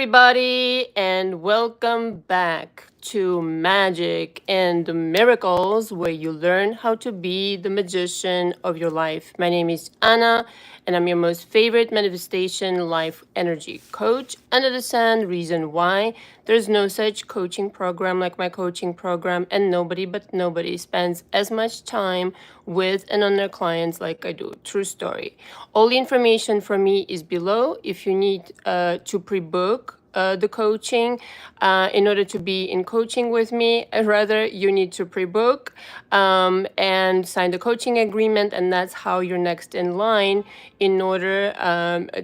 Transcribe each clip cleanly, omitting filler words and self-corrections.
everybody, and welcome back to Magic and Miracles, where you learn how to be the magician of your life. My name is Anna, and I'm your most favorite manifestation life energy coach under the sun. Reason why there's no such coaching program like my coaching program, and nobody spends as much time with and on their clients like I do. True story. All the information for me is below. If you need to pre-book the coaching in order to be in coaching with me, rather you need to pre-book and sign the coaching agreement, and that's how you're next in line in order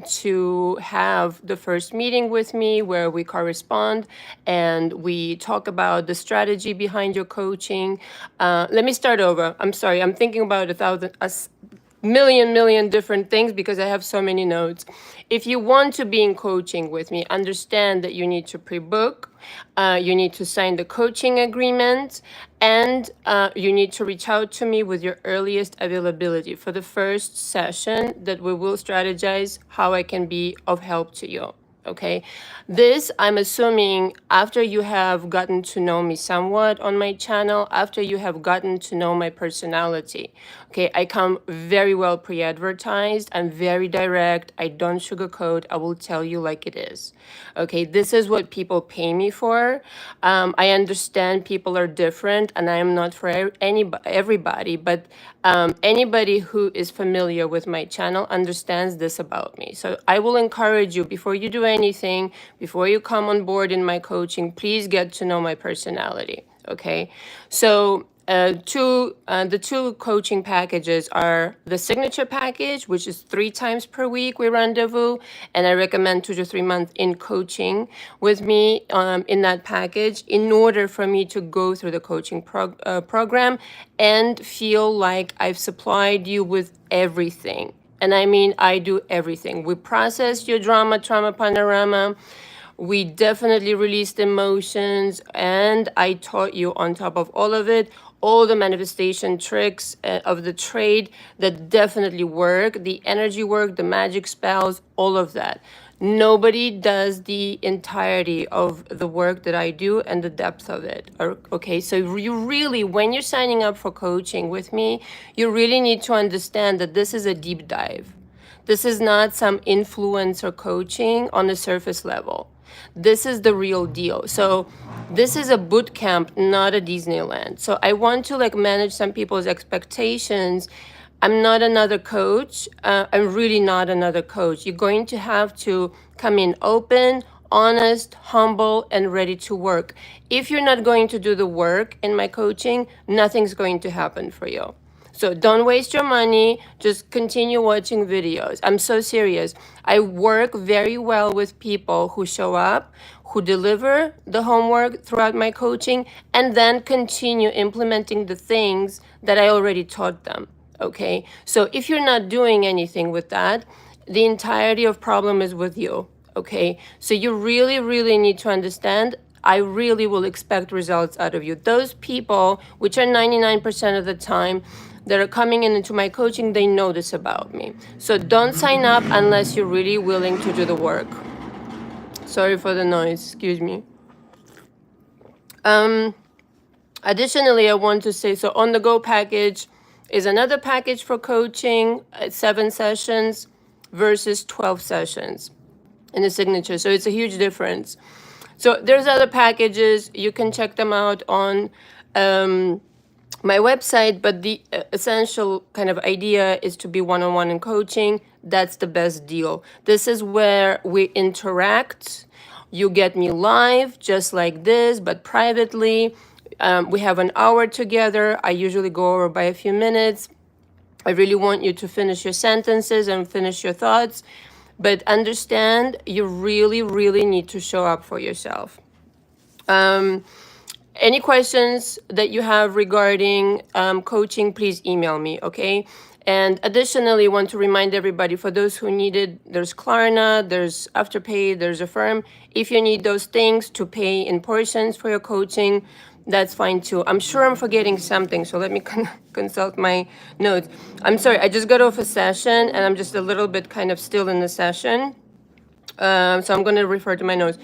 to have the first meeting with me where we correspond and we talk about the strategy behind your coaching. Let me start over. I'm sorry, I'm thinking about million different things because I have so many notes. If you want to be in coaching with me, understand that you need to pre-book, you need to sign the coaching agreement, and you need to reach out to me with your earliest availability for the first session that we will strategize how I can be of help to you. Okay, this I'm assuming after you have gotten to know me somewhat on my channel, after you have gotten to know my personality. Okay, I come very well pre-advertised. I'm very direct. I don't sugarcoat. I will tell you like it is. Okay, this is what people pay me for. I understand people are different, and I am not for everybody, but anybody who is familiar with my channel understands this about me. So I will encourage you, before you do anything, before you come on board in my coaching, please get to know my personality. Okay, so the two coaching packages are the signature package, which is 3 times per week we rendezvous, and I recommend 2 to 3 months in coaching with me in that package in order for me to go through the coaching program and feel like I've supplied you with everything. And I mean, I do everything. We process your trauma panorama. We definitely released emotions, and I taught you on top of all of it, all the manifestation tricks of the trade that definitely work, the energy work, the magic spells, all of that. Nobody does the entirety of the work that I do and the depth of it. Okay, so you really, when you're signing up for coaching with me, you really need to understand that this is a deep dive. This is not some influencer coaching on the surface level. This is the real deal. So this is a boot camp, not a Disneyland. So I want to manage some people's expectations. I'm not another coach. I'm really not another coach. You're going to have to come in open, honest, humble, and ready to work. If you're not going to do the work in my coaching, nothing's going to happen for you. So don't waste your money. Just continue watching videos. I'm so serious. I work very well with people who show up, who deliver the homework throughout my coaching, and then continue implementing the things that I already taught them. Okay? So if you're not doing anything with that, the entirety of problem is with you. Okay? So you really need to understand, I really will expect results out of you. Those people, which are 99% of the time, that are coming into my coaching, they know this about me. So don't sign up unless you're really willing to do the work. Sorry for the noise, excuse me. Additionally, I want to say, so on the go package is another package for coaching, 7 sessions versus 12 sessions in the signature. So it's a huge difference. So there's other packages, you can check them out on my website, but the essential kind of idea is to be one-on-one in coaching. That's the best deal. This is where we interact. You get me live just like this, but privately. We have an hour together. I usually go over by a few minutes. I really want you to finish your sentences and finish your thoughts, but understand you really need to show up for yourself. Any questions that you have regarding coaching, please email me, okay? And additionally, I want to remind everybody, for those who need it, there's Klarna, there's Afterpay, there's Affirm. If you need those things to pay in portions for your coaching, that's fine too. I'm sure I'm forgetting something, so let me consult my notes. I'm sorry, I just got off a session, and I'm just a little bit kind of still in the session. So I'm going to refer to my notes.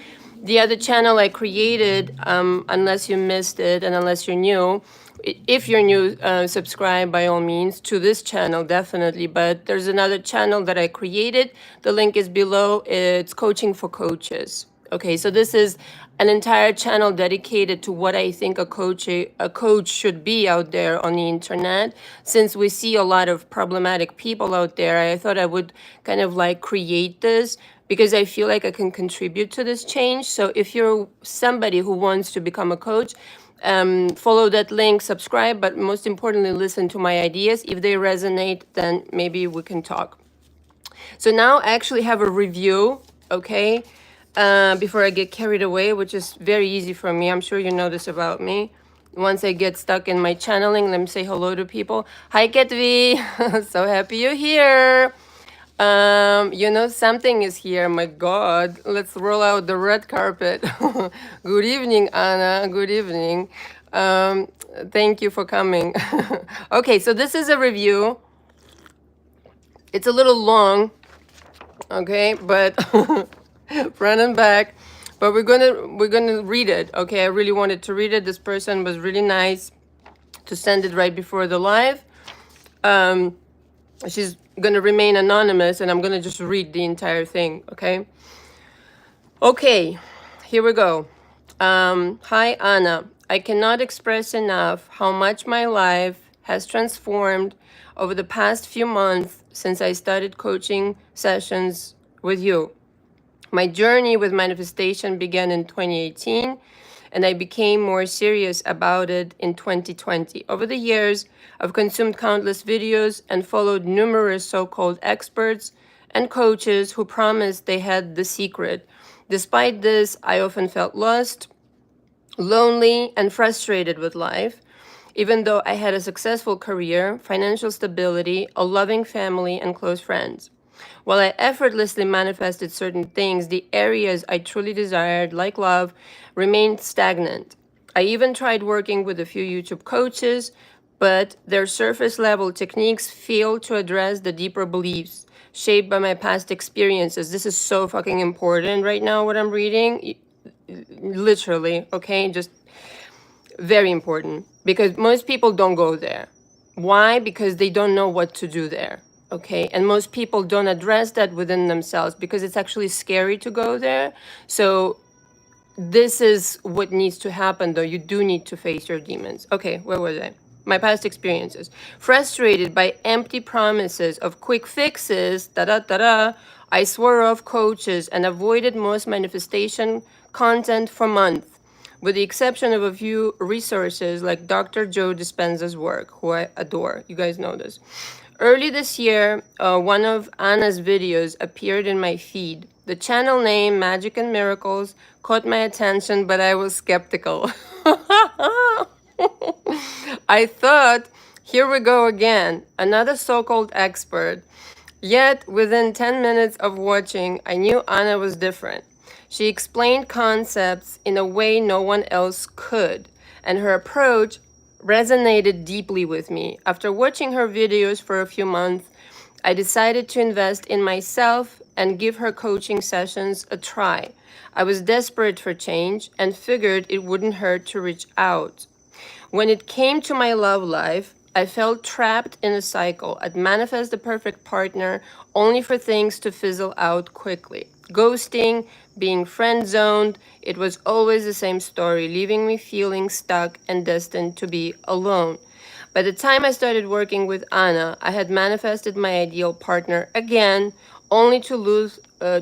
The other channel I created, unless you missed it and unless you're new, if you're new, subscribe by all means to this channel, definitely. But there's another channel that I created. The link is below. It's Coaching for Coaches. Okay, so this is an entire channel dedicated to what I think a coach should be out there on the internet. Since we see a lot of problematic people out there, I thought I would kind of like create this because I feel like I can contribute to this change. So if you're somebody who wants to become a coach, follow that link, subscribe, but most importantly, listen to my ideas. If they resonate, then maybe we can talk. So now I actually have a review, okay, before I get carried away, which is very easy for me. I'm sure you know this about me. Once I get stuck in my channeling, let me say hello to people. Hi, Ketvi. So happy you're here. Something is here. My God, let's roll out the red carpet. Good evening, Anna. Good evening. Thank you for coming. Okay, so this is a review. It's a little long, okay, but front and back. But we're gonna read it. Okay, I really wanted to read it. This person was really nice to send it right before the live. She's gonna remain anonymous and I'm gonna just read the entire thing, okay? Okay, here we go. Hi, Anna. I cannot express enough how much my life has transformed over the past few months since I started coaching sessions with you. My journey with manifestation began in 2018, and I became more serious about it in 2020. Over the years, I've consumed countless videos and followed numerous so-called experts and coaches who promised they had the secret. Despite this, I often felt lost, lonely, and frustrated with life. Even though I had a successful career, financial stability, a loving family, and close friends. While I effortlessly manifested certain things, the areas I truly desired, like love, remained stagnant. I even tried working with a few YouTube coaches, but their surface level techniques failed to address the deeper beliefs shaped by my past experiences. This is so fucking important right now, what I'm reading. Literally, okay? Just very important because most people don't go there. Why? Because they don't know what to do there. Okay. And most people don't address that within themselves because it's actually scary to go there. So this is what needs to happen though. You do need to face your demons. Okay. Where was I? My past experiences. Frustrated by empty promises of quick fixes, I swore off coaches and avoided most manifestation content for months with the exception of a few resources like Dr. Joe Dispenza's work, who I adore. You guys know this. Early this year, one of Anna's videos appeared in my feed. The channel name, Magic&Miracles, caught my attention, but I was skeptical. I thought, here we go again, another so-called expert. Yet, within 10 minutes of watching, I knew Anna was different. She explained concepts in a way no one else could, and her approach resonated deeply with me. After watching her videos for a few months, I decided to invest in myself and give her coaching sessions a try. I was desperate for change and figured it wouldn't hurt to reach out. When it came to my love life, I felt trapped in a cycle. I'd manifest the perfect partner only for things to fizzle out quickly. Ghosting, being friend-zoned, it was always the same story, leaving me feeling stuck and destined to be alone. By the time I started working with Anna, I had manifested my ideal partner again, only to lose them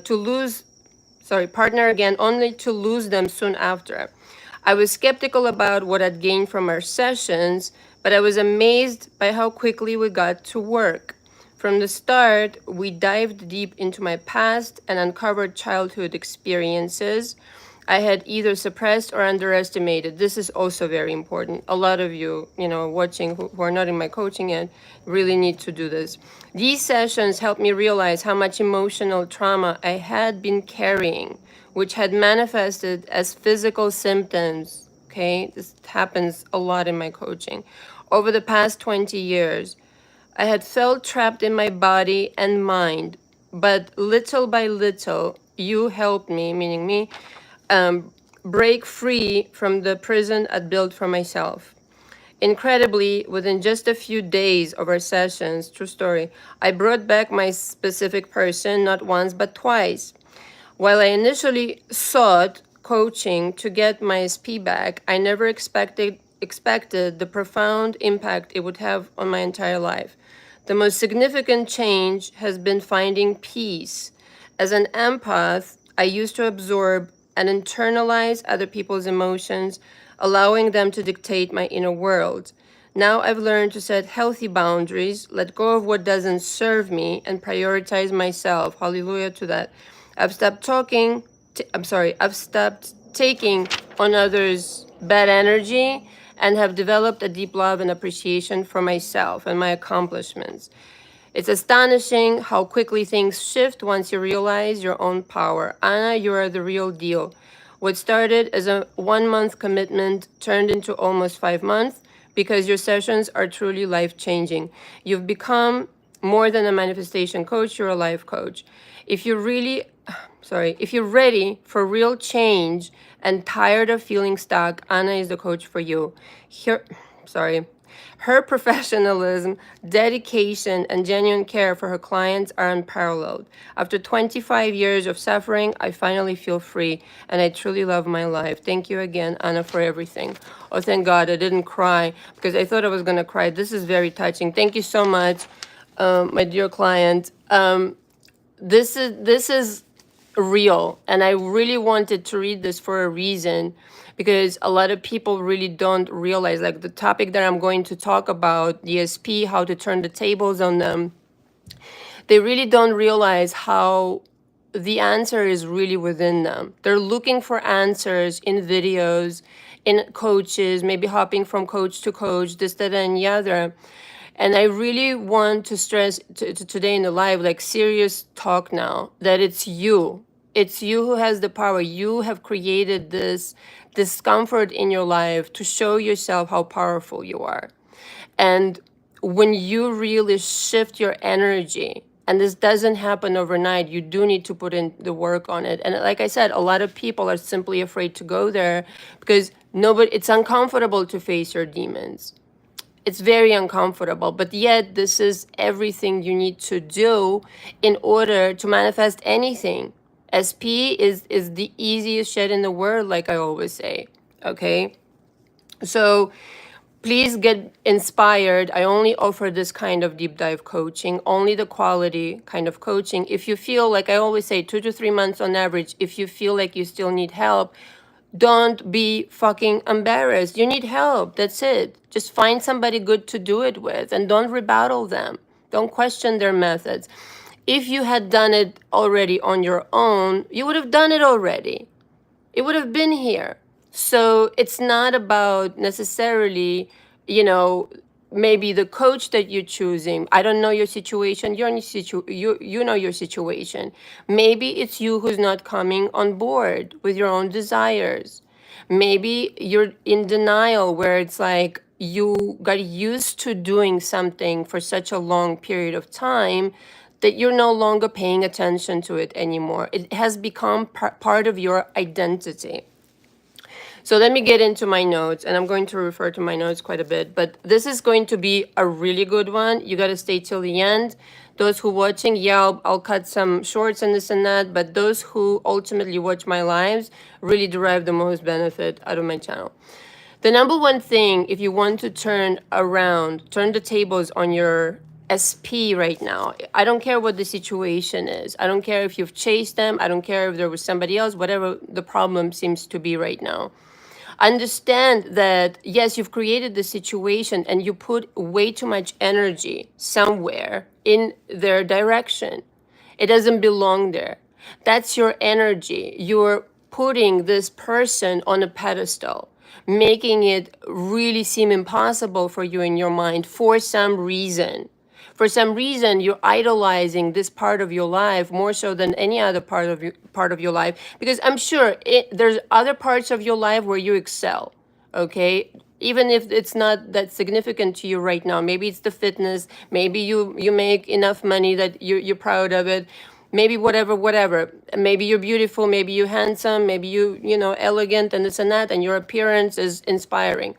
soon after. I was skeptical about what I'd gained from our sessions, but I was amazed by how quickly we got to work. From the start, we dived deep into my past and uncovered childhood experiences I had either suppressed or underestimated. This is also very important. A lot of you, watching who are not in my coaching yet, really need to do this. These sessions helped me realize how much emotional trauma I had been carrying, which had manifested as physical symptoms. Okay, this happens a lot in my coaching. Over the past 20 years, I had felt trapped in my body and mind, but little by little, you helped me, meaning me, um, break free from the prison I'd built for myself. Incredibly, within just a few days of our sessions, true story, I brought back my specific person not once but twice. While I initially sought coaching to get my SP back, I never expected the profound impact it would have on my entire life. The most significant change has been finding peace. As an empath, I used to absorb and internalize other people's emotions, allowing them to dictate my inner world. Now I've learned to set healthy boundaries, let go of what doesn't serve me, and prioritize myself. Hallelujah to that. I've stopped talking, I've stopped taking on others' bad energy and have developed a deep love and appreciation for myself and my accomplishments. It's astonishing how quickly things shift once you realize your own power. Anna, you are the real deal. What started as a 1 month commitment turned into almost 5 months because your sessions are truly life changing. You've become more than a manifestation coach, you're a life coach. If you're really, if you're ready for real change and tired of feeling stuck, Anna is the coach for you. Here, sorry. Her professionalism, dedication, and genuine care for her clients are unparalleled. After 25 years of suffering, I finally feel free, and I truly love my life. Thank you again, Anna, for everything. Oh, thank God I didn't cry, because I thought I was going to cry. This is very touching. Thank you so much, my dear client. This is real, and I really wanted to read this for a reason, because a lot of people really don't realize, like the topic that I'm going to talk about, DSP, how to turn the tables on them, they really don't realize how the answer is really within them. They're looking for answers in videos, in coaches, maybe hopping from coach to coach, this, that, and the other. And I really want to stress today in the live, like serious talk now, that it's you. It's you who has the power. You have created this discomfort in your life to show yourself how powerful you are. And when you really shift your energy, and this doesn't happen overnight, you do need to put in the work on it. And like I said, a lot of people are simply afraid to go there because it's uncomfortable to face your demons. It's very uncomfortable, but yet this is everything you need to do in order to manifest anything. SP is the easiest shit in the world, like I always say, okay? So please get inspired. I only offer this kind of deep dive coaching, only the quality kind of coaching. If you feel, like I always say, 2 to 3 months on average, if you feel like you still need help, don't be fucking embarrassed. You need help. That's it. Just find somebody good to do it with, and don't rebuttal them. Don't question their methods. If you had done it already on your own, you would have done it already. It would have been here. So it's not about necessarily, maybe the coach that you're choosing. I don't know your situation. You know your situation. Maybe it's you who's not coming on board with your own desires. Maybe you're in denial, where it's like you got used to doing something for such a long period of time that you're no longer paying attention to it anymore. It has become part of your identity. So let me get into my notes, and I'm going to refer to my notes quite a bit, but this is going to be a really good one. You got to stay till the end. Those who watching, yeah, I'll cut some shorts and this and that, but those who ultimately watch my lives really derive the most benefit out of my channel. The number one thing, if you want to turn the tables on your SP right now, I don't care what the situation is. I don't care if you've chased them. I don't care if there was somebody else, whatever the problem seems to be right now. Understand that, yes, you've created the situation and you put way too much energy somewhere in their direction. It doesn't belong there. That's your energy. You're putting this person on a pedestal, making it really seem impossible for you in your mind for some reason. For some reason, you're idolizing this part of your life more so than any other part of your life, because I'm sure there's other parts of your life where you excel, okay? Even if it's not that significant to you right now. Maybe it's the fitness. Maybe you make enough money that you're proud of it. maybe whatever. Maybe you're beautiful, maybe you're handsome, maybe you know, elegant and this and that, and your appearance is inspiring.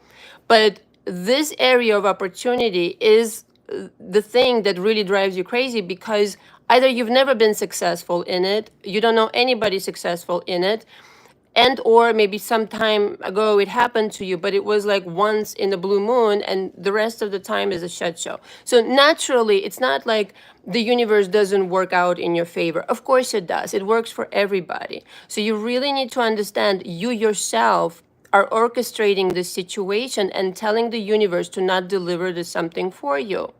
But this area of opportunity is the thing that really drives you crazy, because either you've never been successful in it, you don't know anybody successful in it, and or maybe some time ago it happened to you, but it was like once in the blue moon, and the rest of the time is a shit show. So naturally, it's not like the universe doesn't work out in your favor. Of course it does. It works for everybody. So you really need to understand you yourself are orchestrating this situation and telling the universe to not deliver this something for you,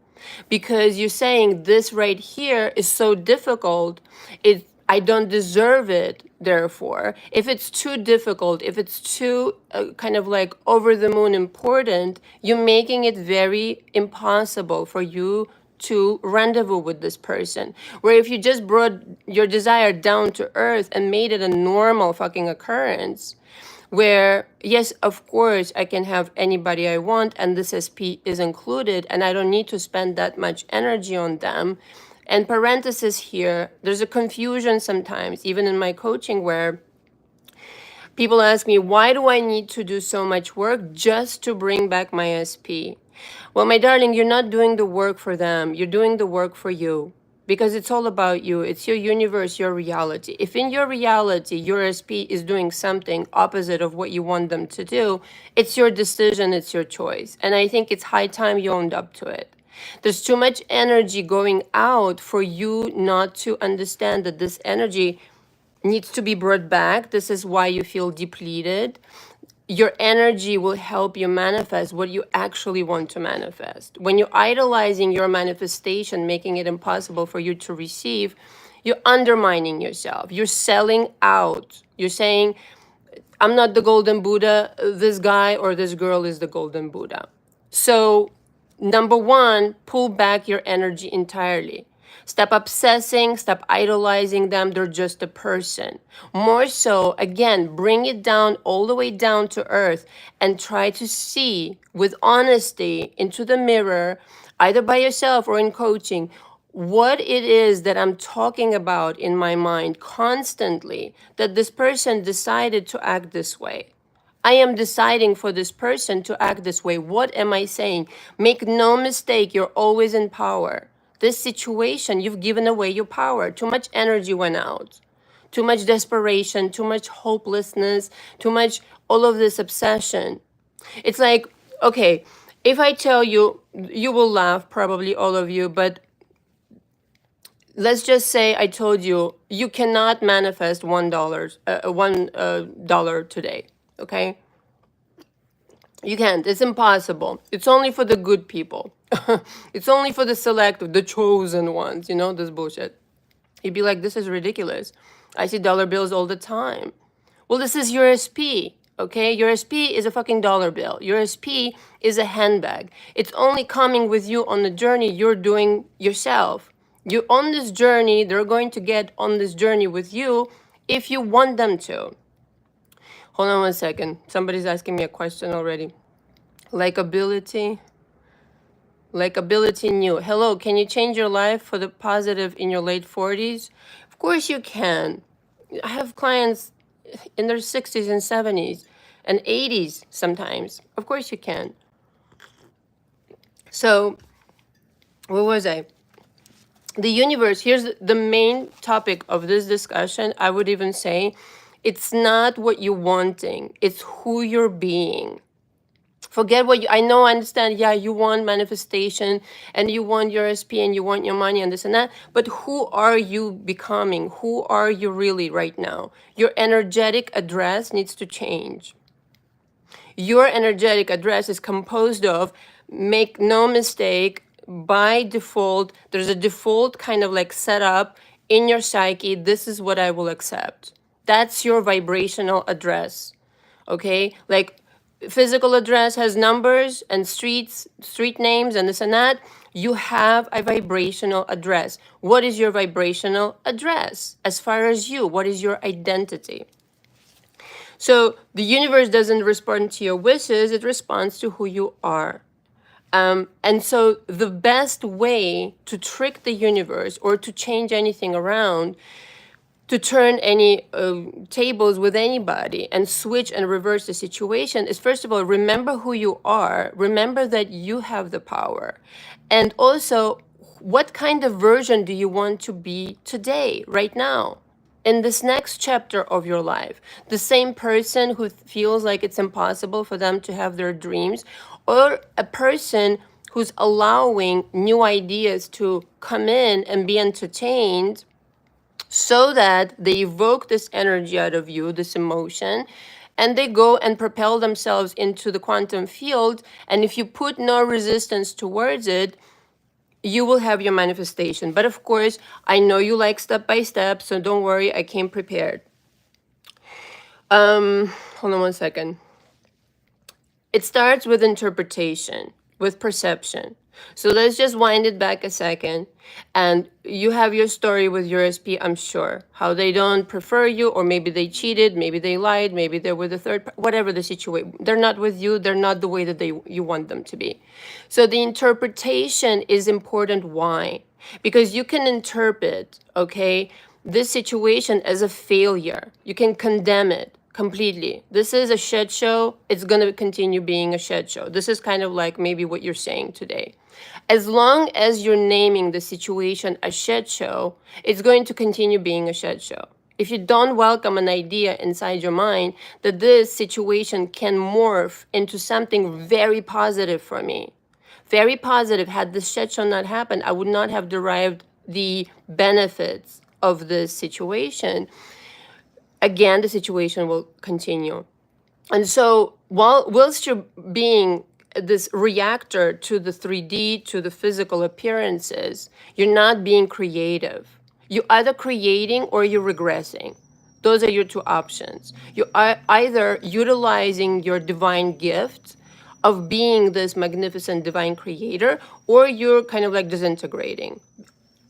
because you're saying this right here is so difficult, I don't deserve it. Therefore, if it's too difficult, if it's too kind of like over the moon important, you're making it very impossible for you to rendezvous with this person. Where if you just brought your desire down to earth and made it a normal fucking occurrence, where yes, of course I can have anybody I want and this SP is included, and I don't need to spend that much energy on them. And parenthesis here, there's a confusion sometimes, even in my coaching, where people ask me, why do I need to do so much work just to bring back my SP? Well, my darling, you're not doing the work for them. You're doing the work for you, because it's all about you. It's your universe, your reality. If in your reality, your SP is doing something opposite of what you want them to do, it's your decision, it's your choice. And I think it's high time you owned up to it. There's too much energy going out for you not to understand that this energy needs to be brought back. This is why you feel depleted. Your energy will help you manifest what you actually want to manifest. When you're idolizing your manifestation, making it impossible for you to receive, you're undermining yourself. You're selling out. You're saying, I'm not the golden Buddha. This guy or this girl is the golden Buddha. So number one, pull back your energy entirely. Stop obsessing, stop idolizing them. They're just a person. More so, again, bring it down all the way down to earth and try to see with honesty into the mirror, either by yourself or in coaching, what it is that I'm talking about in my mind constantly, that this person decided to act this way. I am deciding for this person to act this way. What am I saying? Make no mistake, you're always in power. This situation, you've given away your power. Too much energy went out. Too much desperation, too much hopelessness, too much all of this obsession. It's like, okay, if I tell you, you will laugh, probably all of you, but let's just say I told you, you cannot manifest $1 today. Okay? You can't. It's impossible. It's only for the good people. It's only for the select, the chosen ones, you know, this bullshit. You'd be like, this is ridiculous. I see dollar bills all the time. Well, this is your SP, okay? Your SP is a fucking dollar bill. Your SP is a handbag. It's only coming with you on the journey you're doing yourself. You're on this journey. They're going to get on this journey with you if you want them to. Hold on one second. Somebody's asking me a question already. Likability new. Hello, can you change your life for the positive in your late 40s? Of course you can. I have clients in their 60s and 70s and 80s sometimes. Of course you can. So, where was I? The universe, here's the main topic of this discussion. I would even say, it's not what you're wanting, it's who you're being. Forget what I know, I understand, yeah, you want manifestation and you want your SP and you want your money and this and that, but who are you becoming? Who are you really right now? Your energetic address needs to change. Your energetic address is composed of, make no mistake, by default, there's a default kind of like setup in your psyche, this is what I will accept. That's your vibrational address, okay? Like physical address has numbers and street names and this and that. You have a vibrational address. What is your vibrational address? As far as you, what is your identity? So the universe doesn't respond to your wishes, it responds to who you are. And so the best way to trick the universe or to change anything around, to turn any tables with anybody and switch and reverse the situation is, first of all, remember who you are. Remember that you have the power. And also, what kind of version do you want to be today, right now? In this next chapter of your life, the same person who feels like it's impossible for them to have their dreams, or a person who's allowing new ideas to come in and be entertained so that they evoke this energy out of you, this emotion, and they go and propel themselves into the quantum field. And if you put no resistance towards it, you will have your manifestation. But of course, I know you like step by step, so don't worry, I came prepared. Hold on one second. It starts with interpretation, with perception. So let's just wind it back a second. And you have your story with your SP, I'm sure. How they don't prefer you, or maybe they cheated, maybe they lied, maybe they're with a third, whatever the situation. They're not with you, they're not the way that you want them to be. So the interpretation is important. Why? Because you can interpret, okay, this situation as a failure. You can condemn it completely. This is a shit show. It's going to continue being a shit show. This is kind of like maybe what you're saying today. As long as you're naming the situation a shit show, it's going to continue being a shit show. If you don't welcome an idea inside your mind that this situation can morph into something very positive for me, very positive, had this shit show not happened, I would not have derived the benefits of this situation. Again, the situation will continue. And so whilst you're being this reactor to the 3D, to the physical appearances, you're not being creative. You're either creating or you're regressing. Those are your two options. You are either utilizing your divine gift of being this magnificent divine creator, or you're kind of like disintegrating.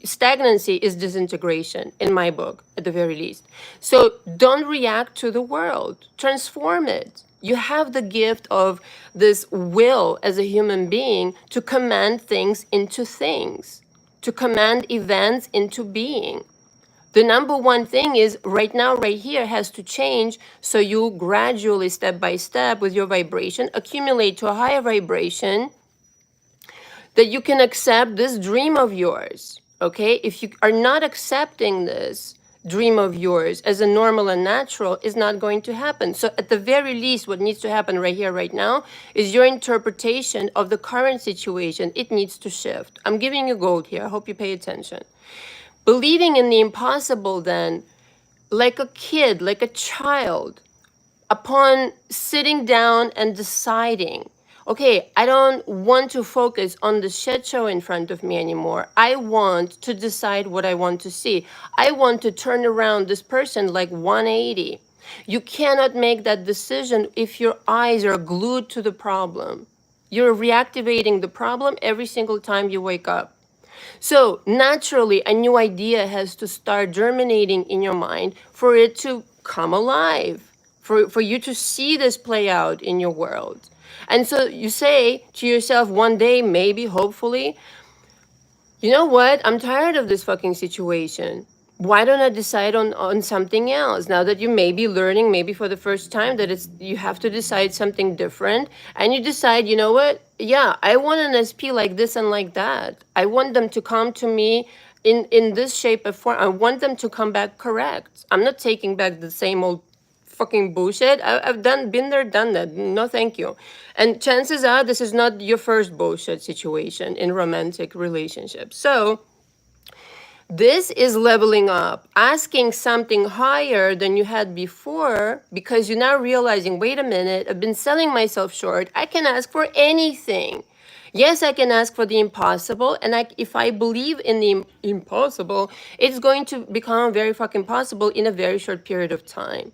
Stagnancy is disintegration in my book, at the very least. So don't react to the world, transform it. You have the gift of this will as a human being to command things into things, to command events into being. The number one thing is right now, right here, has to change, so you gradually, step by step, with your vibration, accumulate to a higher vibration, that you can accept this dream of yours. Okay, if you are not accepting this dream of yours as a normal and natural, is not going to happen. So at the very least, what needs to happen right here, right now, is your interpretation of the current situation. It needs to shift. I'm giving you gold here. I hope you pay attention. Believing in the impossible then, like a kid, like a child, upon sitting down and deciding, okay, I don't want to focus on the shit show in front of me anymore. I want to decide what I want to see. I want to turn around this person like 180. You cannot make that decision if your eyes are glued to the problem. You're reactivating the problem every single time you wake up. So naturally, a new idea has to start germinating in your mind for it to come alive, for you to see this play out in your world. And so you say to yourself one day, maybe, hopefully, you know what? I'm tired of this fucking situation. Why don't I decide on something else? Now that you may be learning, maybe for the first time, that it's you have to decide something different, and you decide, you know what? Yeah, I want an SP like this and like that. I want them to come to me in this shape or form. I want them to come back correct. I'm not taking back the same old fucking bullshit. I've been there, done that. No, thank you. And chances are this is not your first bullshit situation in romantic relationships. So this is leveling up, asking something higher than you had before, because you're now realizing, wait a minute, I've been selling myself short. I can ask for anything. Yes, I can ask for the impossible, and if I believe in the impossible, it's going to become very fucking possible in a very short period of time.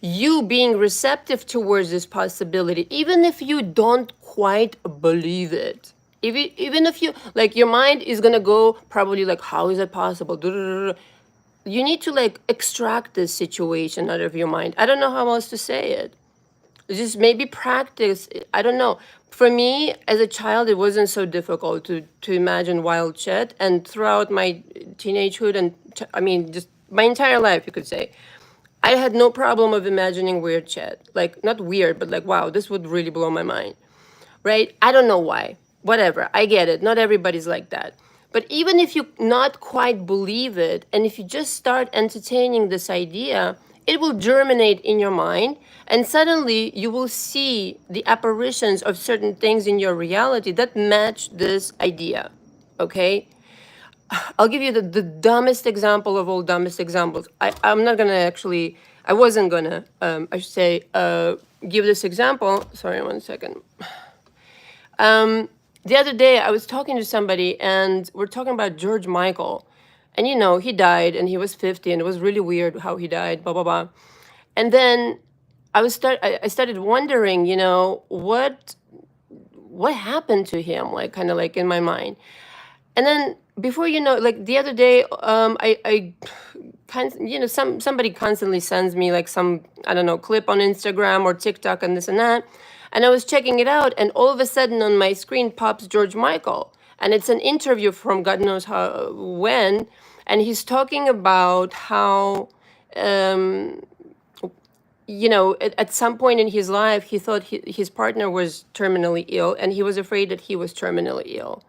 You being receptive towards this possibility, even if you don't quite believe it, even if you, like, your mind is gonna go probably like, how is it possible? You need to like extract this situation out of your mind. I don't know how else to say it. just maybe practice. I don't know. For me, as a child, it wasn't so difficult to imagine wild shit. And throughout my teenagehood and I mean, just my entire life, you could say, I had no problem of imagining weird shit. Like, not weird, but like, wow, this would really blow my mind. Right? I don't know why. Whatever. I get it. Not everybody's like that. But even if you not quite believe it, and if you just start entertaining this idea, it will germinate in your mind, and suddenly you will see the apparitions of certain things in your reality that match this idea. Okay? I'll give you the dumbest example of all dumbest examples. I'm not gonna actually, I wasn't gonna, I should say, give this example. Sorry, one second. The other day I was talking to somebody and we're talking about George Michael. And you know, he died and he was 50 and it was really weird how he died, blah, blah, blah. And then I started wondering, you know, what happened to him, like kind of like in my mind. And then before you know, like the other day, I you know, somebody constantly sends me like some, I don't know, clip on Instagram or TikTok and this and that. And I was checking it out, and all of a sudden on my screen pops George Michael. And it's an interview from God knows how when. And he's talking about how, you know, at some point in his life, he thought his partner was terminally ill, and he was afraid that he was terminally ill.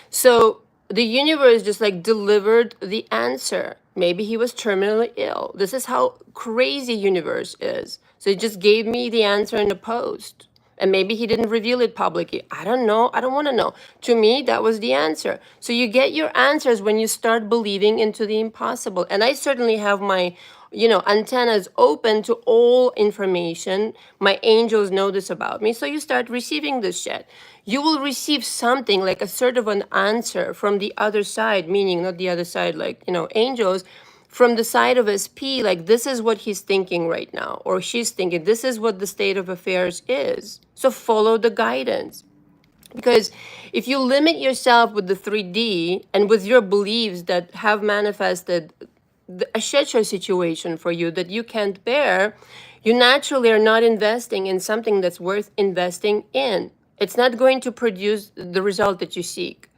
So the universe just like delivered the answer. Maybe he was terminally ill. This is how crazy universe is. So it just gave me the answer in a post. And maybe he didn't reveal it publicly. I don't know. I don't want to know. To me, that was the answer. So you get your answers when you start believing into the impossible. And I certainly have my, you know, antennas open to all information. My angels know this about me. So you start receiving this shit. You will receive something like a sort of an answer from the other side, meaning not the other side, like, you know, angels, from the side of SP, like this is what he's thinking right now, or she's thinking, this is what the state of affairs is. So follow the guidance. Because if you limit yourself with the 3D and with your beliefs that have manifested a shit show situation for you that you can't bear, you naturally are not investing in something that's worth investing in. It's not going to produce the result that you seek.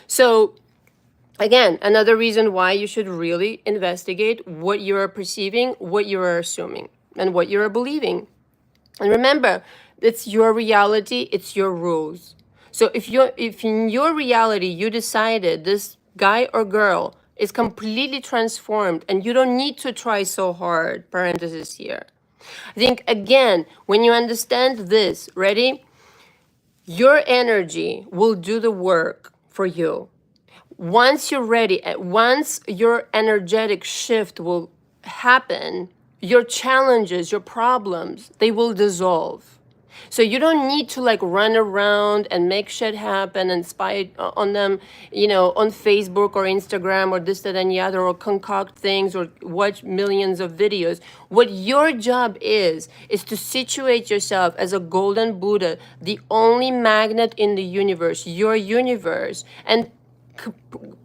So again, another reason why you should really investigate what you are perceiving, what you are assuming, and what you are believing. And remember, it's your reality, it's your rules. So if in your reality you decided this guy or girl is completely transformed and you don't need to try so hard, parenthesis here. I think again, when you understand this, ready? Your energy will do the work for you. Once you're ready, once your energetic shift will happen, your challenges, your problems, they will dissolve. So you don't need to like run around and make shit happen and spy on them, you know, on Facebook or Instagram or this, that, and the other, or concoct things or watch millions of videos. What your job is to situate yourself as a golden Buddha, the only magnet in the universe, your universe, and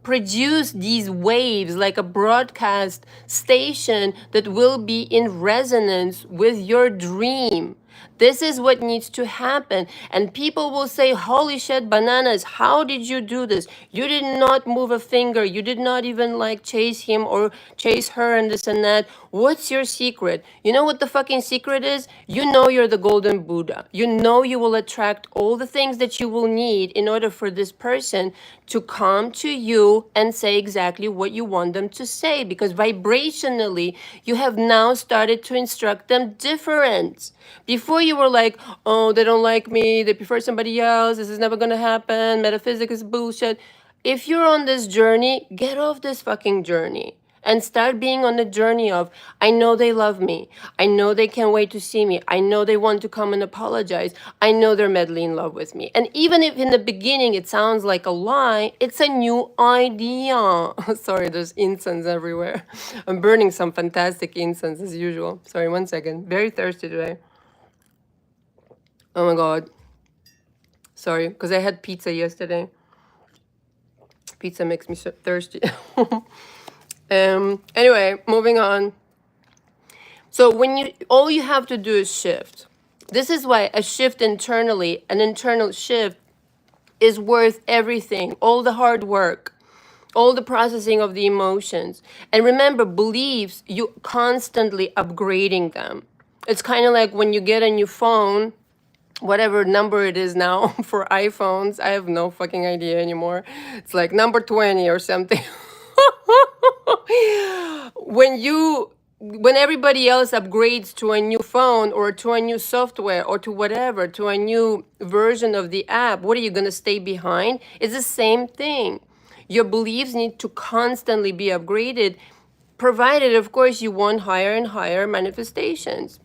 produce these waves like a broadcast station that will be in resonance with your dream. This is what needs to happen. And people will say, holy shit, bananas, how did you do this? You did not move a finger. You did not even like chase him or chase her and this and that. What's your secret? You know what the fucking secret is? You know you're the golden Buddha. You know you will attract all the things that you will need in order for this person to come to you and say exactly what you want them to say, because vibrationally you have now started to instruct them different. Before you were like, oh, they don't like me, they prefer somebody else, this is never gonna happen, metaphysics is bullshit. If you're on this journey, get off this fucking journey and start being on the journey of, I know they love me. I know they can't wait to see me. I know they want to come and apologize. I know they're madly in love with me. And even if in the beginning it sounds like a lie, it's a new idea. Sorry, there's incense everywhere. I'm burning some fantastic incense as usual. Sorry, one second. Very thirsty today. Oh my God. Sorry, because I had pizza yesterday. Pizza makes me so thirsty. Anyway, moving on. So when all you have to do is shift. This is why a shift internally, an internal shift, is worth everything, all the hard work, all the processing of the emotions. And remember, beliefs, you constantly upgrading them. It's kind of like when you get a new phone, whatever number it is now for iPhones, I have no fucking idea anymore. It's like number 20 or something. When everybody else upgrades to a new phone or to a new software or to whatever, to a new version of the app, what are you going to stay behind? It's the same thing. Your beliefs need to constantly be upgraded, provided, of course, you want higher and higher manifestations.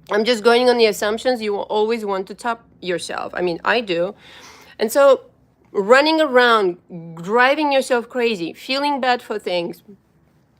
I'm just going on the assumptions you will always want to top yourself. I mean, I do. And so running around, driving yourself crazy, feeling bad for things.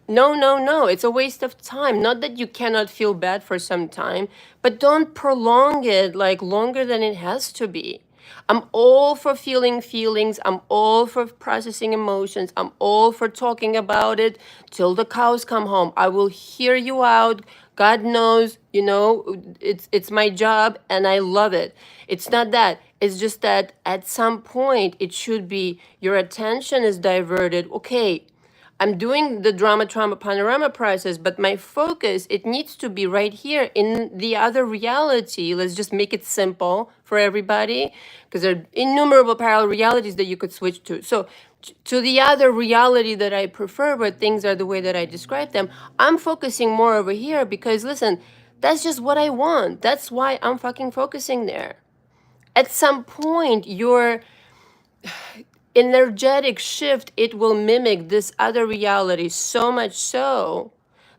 No, no, no. It's a waste of time. Not that you cannot feel bad for some time, but don't prolong it like longer than it has to be. I'm all for feeling feelings. I'm all for processing emotions. I'm all for talking about it till the cows come home. I will hear you out. God knows, it's my job and I love it. It's not that. It's just that at some point it should be your attention is diverted. Okay, I'm doing the drama, trauma, panorama process, but my focus, it needs to be right here in the other reality. Let's just make it simple for everybody, because there are innumerable parallel realities that you could switch to. So to the other reality that I prefer, where things are the way that I describe them, I'm focusing more over here because, listen, that's just what I want. That's why I'm fucking focusing there. At some point, your energetic shift, it will mimic this other reality so much so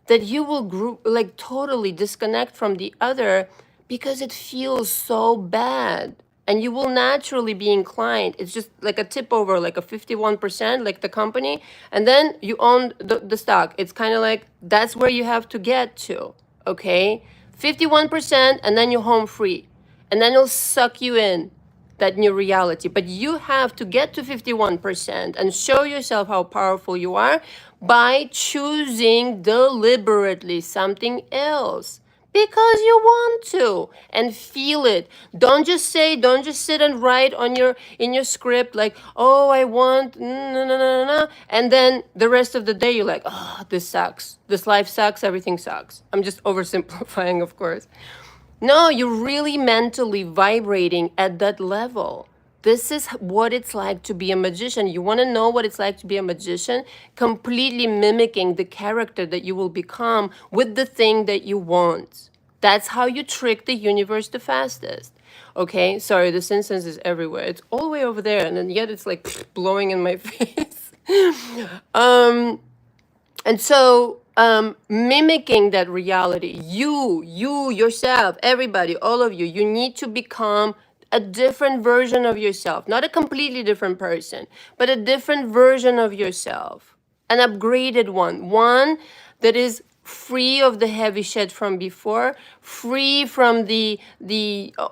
that you will totally disconnect from the other because it feels so bad, and you will naturally be inclined. It's just like a tip over, like a 51%, like the company, and then you own the stock. It's kind of like that's where you have to get to. Okay, 51%, and then you're home free, and then it'll suck you in that new reality. But you have to get to 51% and show yourself how powerful you are by choosing deliberately something else because you want to, and feel it. Don't just sit and write on your in your script like, oh, I want no, no, no, no, no, and then the rest of the day you're like, oh, this sucks, this life sucks, everything sucks. I'm just oversimplifying, of course. No, you're really mentally vibrating at that level. This is what it's like to be a magician. You want to know what it's like to be a magician? Completely mimicking the character that you will become with the thing that you want. That's how you trick the universe the fastest. Okay, sorry, the incense is everywhere. It's all the way over there, and then yet it's like blowing in my face. And so mimicking that reality, you yourself, everybody, all of you, you need to become a different version of yourself, not a completely different person, but a different version of yourself, an upgraded one that is free of the heavy shit from before, free from the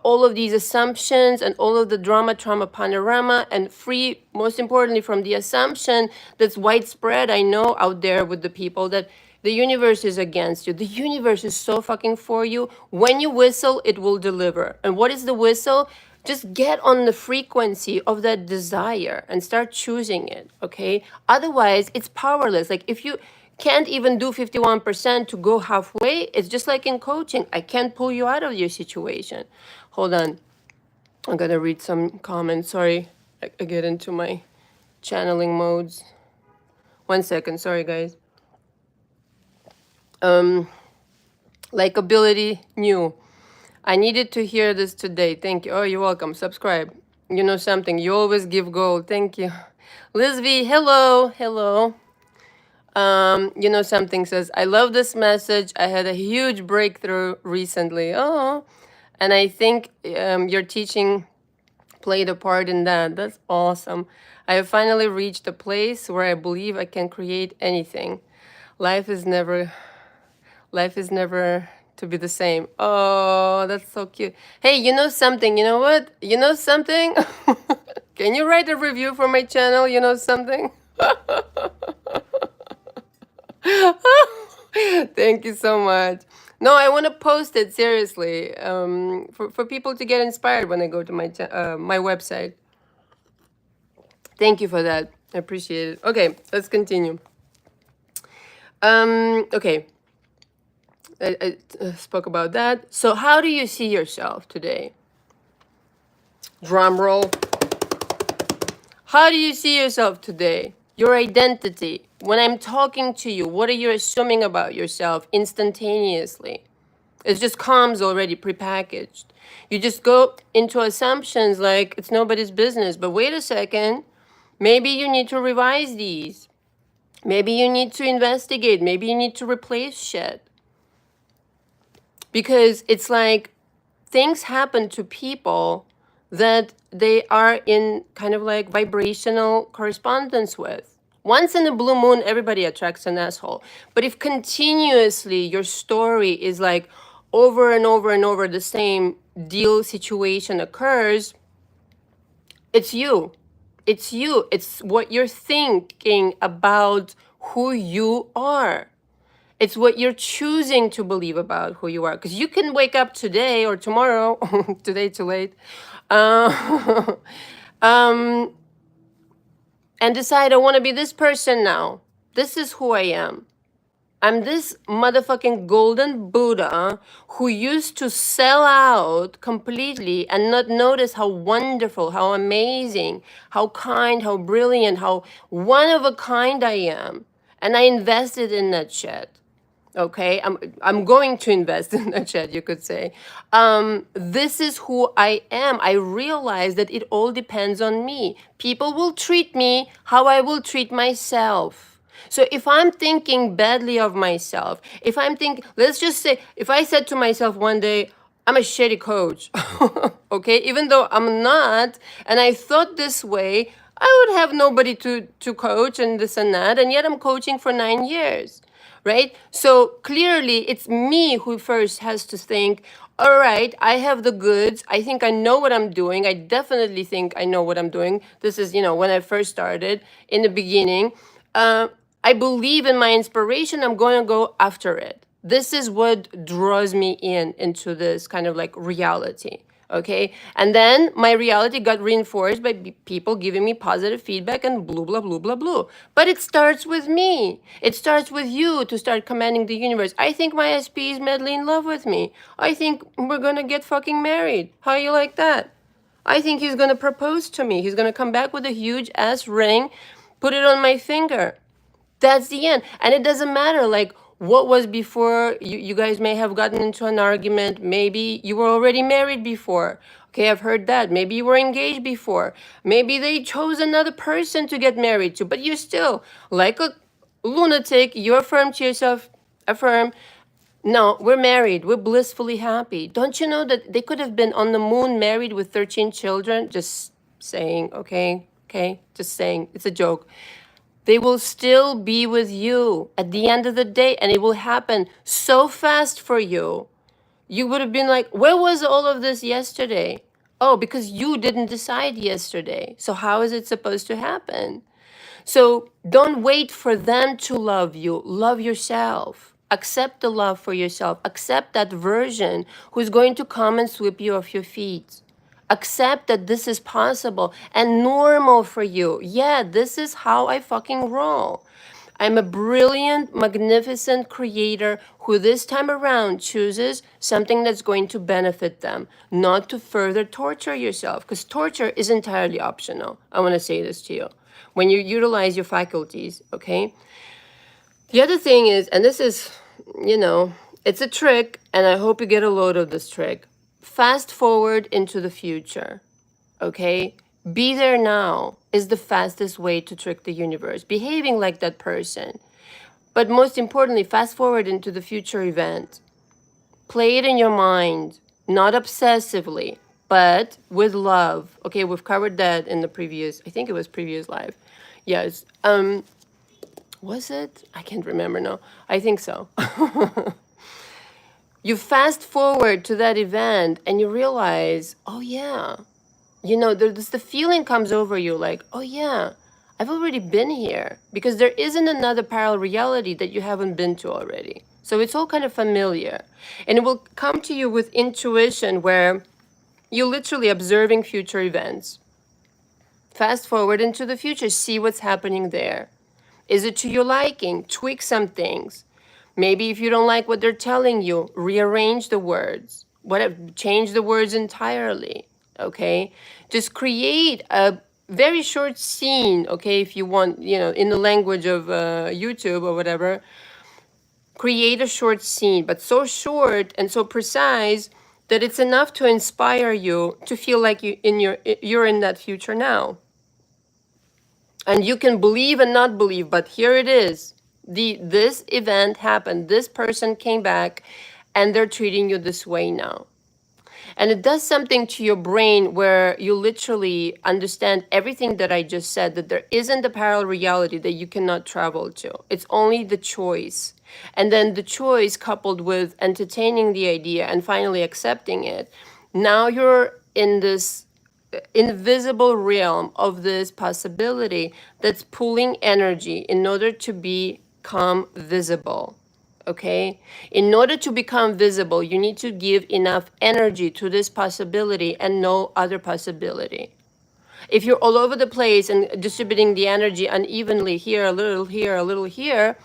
all of these assumptions and all of the drama, trauma, panorama, and free, most importantly, from the assumption that's widespread, I know, out there with the people, that the universe is against you. The universe is so fucking for you. When you whistle, it will deliver. And what is the whistle? Just get on the frequency of that desire and start choosing it, okay? Otherwise, it's powerless. Like if you can't even do 51% to go halfway, it's just like in coaching. I can't pull you out of your situation. Hold on. I'm gonna read some comments. Sorry, I get into my channeling modes. 1 second, sorry guys. Likeability new. I needed to hear this today. Thank you. Oh, you're welcome. Subscribe. You know something. You always give gold. Thank you. Liz V, hello. Hello. You know something says, I love this message. I had a huge breakthrough recently. Oh, and I think your teaching played a part in that. That's awesome. I have finally reached a place where I believe I can create anything. Life is never to be the same. Oh, that's so cute. Hey, you know something? You know what? You know something? Can you write a review for my channel? You know something? Thank you so much. No, I want to post it seriously, for people to get inspired when they go to my website. Thank you for that. I appreciate it. Okay, let's continue. Okay, I spoke about that. So, how do you see yourself today? Drum roll. How do you see yourself today? Your identity. When I'm talking to you, what are you assuming about yourself instantaneously? It just comes already prepackaged. You just go into assumptions like it's nobody's business. But wait a second. Maybe you need to revise these. Maybe you need to investigate. Maybe you need to replace shit. Because it's like things happen to people that they are in kind of like vibrational correspondence with. Once in a blue moon, everybody attracts an asshole. But if continuously your story is like over and over and over the same deal situation occurs, it's you. It's you. It's what you're thinking about who you are. It's what you're choosing to believe about who you are. Because you can wake up today or tomorrow, today too late, uh, and decide I want to be this person now. This is who I am. I'm this motherfucking golden Buddha who used to sell out completely and not notice how wonderful, how amazing, how kind, how brilliant, how one of a kind I am. And I invested in that shit. Okay, I'm going to invest in that shit, you could say. This is who I am. I realize that it all depends on me. People will treat me how I will treat myself. So if I'm thinking badly of myself, if I'm thinking, let's just say, if I said to myself one day, I'm a shitty coach, okay, even though I'm not, and I thought this way, I would have nobody to coach and this and that, and yet I'm coaching for 9 years. Right? So clearly it's me who first has to think, all right, I have the goods. I think I know what I'm doing. I definitely think I know what I'm doing. This is, when I first started in the beginning. I believe in my inspiration. I'm going to go after it. This is what draws me into this kind of like reality. Okay. And then my reality got reinforced by people giving me positive feedback and blah, blah, blah, blah, blah. But it starts with me. It starts with you to start commanding the universe. I think my SP is madly in love with me. I think we're going to get fucking married. How you like that? I think he's going to propose to me. He's going to come back with a huge ass ring, put it on my finger. That's the end. And it doesn't matter like what was before. You guys may have gotten into an argument. Maybe you were already married before. Okay, I've heard that. Maybe you were engaged before. Maybe they chose another person to get married to. But you're still like a lunatic. You affirm to yourself, affirm, no, we're married. We're blissfully happy. Don't you know that they could have been on the moon married with 13 children? Just saying, okay? Okay, just saying. It's a joke. They will still be with you at the end of the day, and it will happen so fast for you. You would have been like, where was all of this yesterday? Oh, because you didn't decide yesterday. So how is it supposed to happen? So don't wait for them to love you. Love yourself. Accept the love for yourself. Accept that version who's going to come and sweep you off your feet. Accept that this is possible and normal for you. Yeah, this is how I fucking roll. I'm a brilliant, magnificent creator who this time around chooses something that's going to benefit them, not to further torture yourself, because torture is entirely optional. I want to say this to you. When you utilize your faculties, okay? The other thing is, and this is, it's a trick, and I hope you get a load of this trick. Fast forward into the future, okay? Be there now is the fastest way to trick the universe. Behaving like that person. But most importantly, fast forward into the future event. Play it in your mind, not obsessively, but with love. Okay, we've covered that in the previous, I think it was previous live. Yes. Was it? I can't remember now. I think so. You fast forward to that event and you realize, oh yeah, there's the feeling comes over you like, oh yeah, I've already been here, because there isn't another parallel reality that you haven't been to already. So it's all kind of familiar. And it will come to you with intuition where you're literally observing future events. Fast forward into the future, see what's happening there. Is it to your liking? Tweak some things. Maybe if you don't like what they're telling you, rearrange the words. Whatever, change the words entirely. Okay? Just create a very short scene, okay, if you want, in the language of YouTube or whatever, create a short scene, but so short and so precise that it's enough to inspire you to feel like you're in that future now. And you can believe and not believe, but here it is. This event happened. This person came back and they're treating you this way now. And it does something to your brain where you literally understand everything that I just said, that there isn't a parallel reality that you cannot travel to. It's only the choice. And then the choice coupled with entertaining the idea and finally accepting it. Now you're in this invisible realm of this possibility that's pulling energy in order to become visible. Okay? In order to become visible, you need to give enough energy to this possibility and no other possibility. If you're all over the place and distributing the energy unevenly here, a little here, a little here,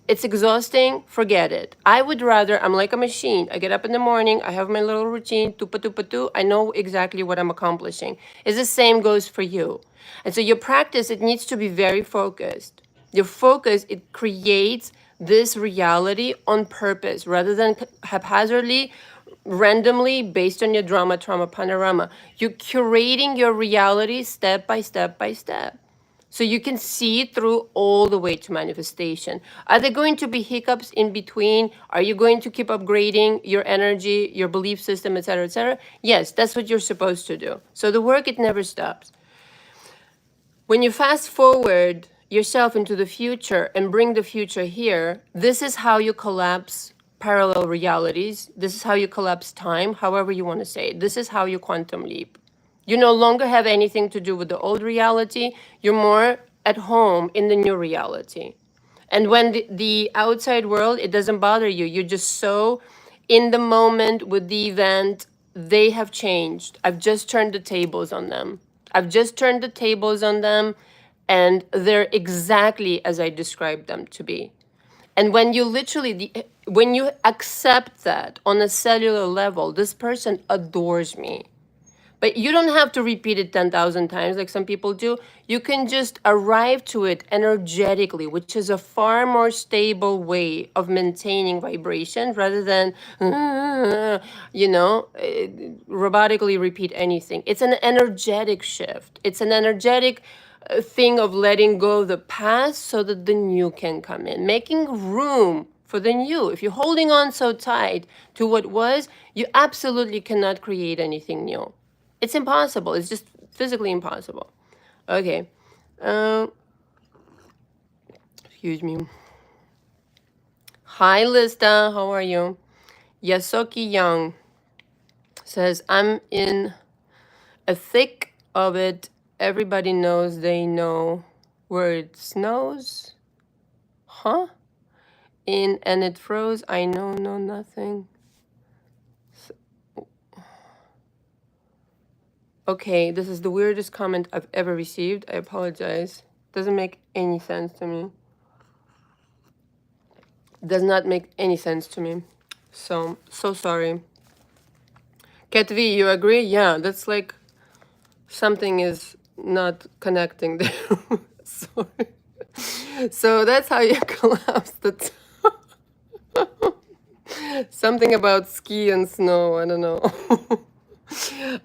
it's exhausting, forget it. I would rather, I'm like a machine. I get up in the morning, I have my little routine, tupa tupa tu, I know exactly what I'm accomplishing. It's the same goes for you. And so your practice, it needs to be very focused. Your focus, it creates this reality on purpose rather than haphazardly, randomly based on your drama, trauma, panorama. You're curating your reality step by step by step. So you can see through all the way to manifestation. Are there going to be hiccups in between? Are you going to keep upgrading your energy, your belief system, et cetera, et cetera? Yes, that's what you're supposed to do. So the work, it never stops. When you fast forward yourself into the future and bring the future here, this is how you collapse parallel realities. This is how you collapse time, however you want to say it. This is how you quantum leap. You no longer have anything to do with the old reality. You're more at home in the new reality. And when the outside world, it doesn't bother you. You're just so in the moment with the event. They have changed. I've just turned the tables on them. I've just turned the tables on them, and they're exactly as I described them to be. And when you literally, when you accept that on a cellular level, this person adores me. But you don't have to repeat it 10,000 times like some people do. You can just arrive to it energetically, which is a far more stable way of maintaining vibration rather than, robotically repeat anything. It's an energetic shift. It's an energetic thing of letting go of the past so that the new can come in, making room for the new. If you're holding on so tight to what was, you absolutely cannot create anything new. It's impossible. It's just physically impossible. Okay. Excuse me. Hi, Lista. How are you? Yasoki Young says, I'm in a thick of it. Everybody knows they know where it snows. Huh? And it froze. I know nothing. Okay, this is the weirdest comment I've ever received. I apologize. Doesn't make any sense to me. Does not make any sense to me. So sorry. Kat V, you agree? Yeah, that's like something is not connecting there. Sorry. So that's how you collapse the something about ski and snow, I don't know.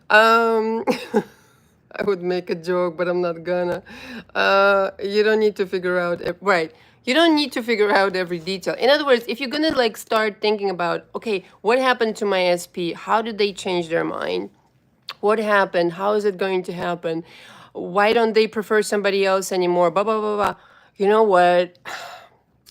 I would make a joke, but I'm not gonna. You don't need to figure out, right. You don't need to figure out every detail. In other words, if you're gonna like start thinking about, okay, what happened to my SP? How did they change their mind? What happened? How is it going to happen? Why don't they prefer somebody else anymore? Blah, blah, blah, blah. You know what?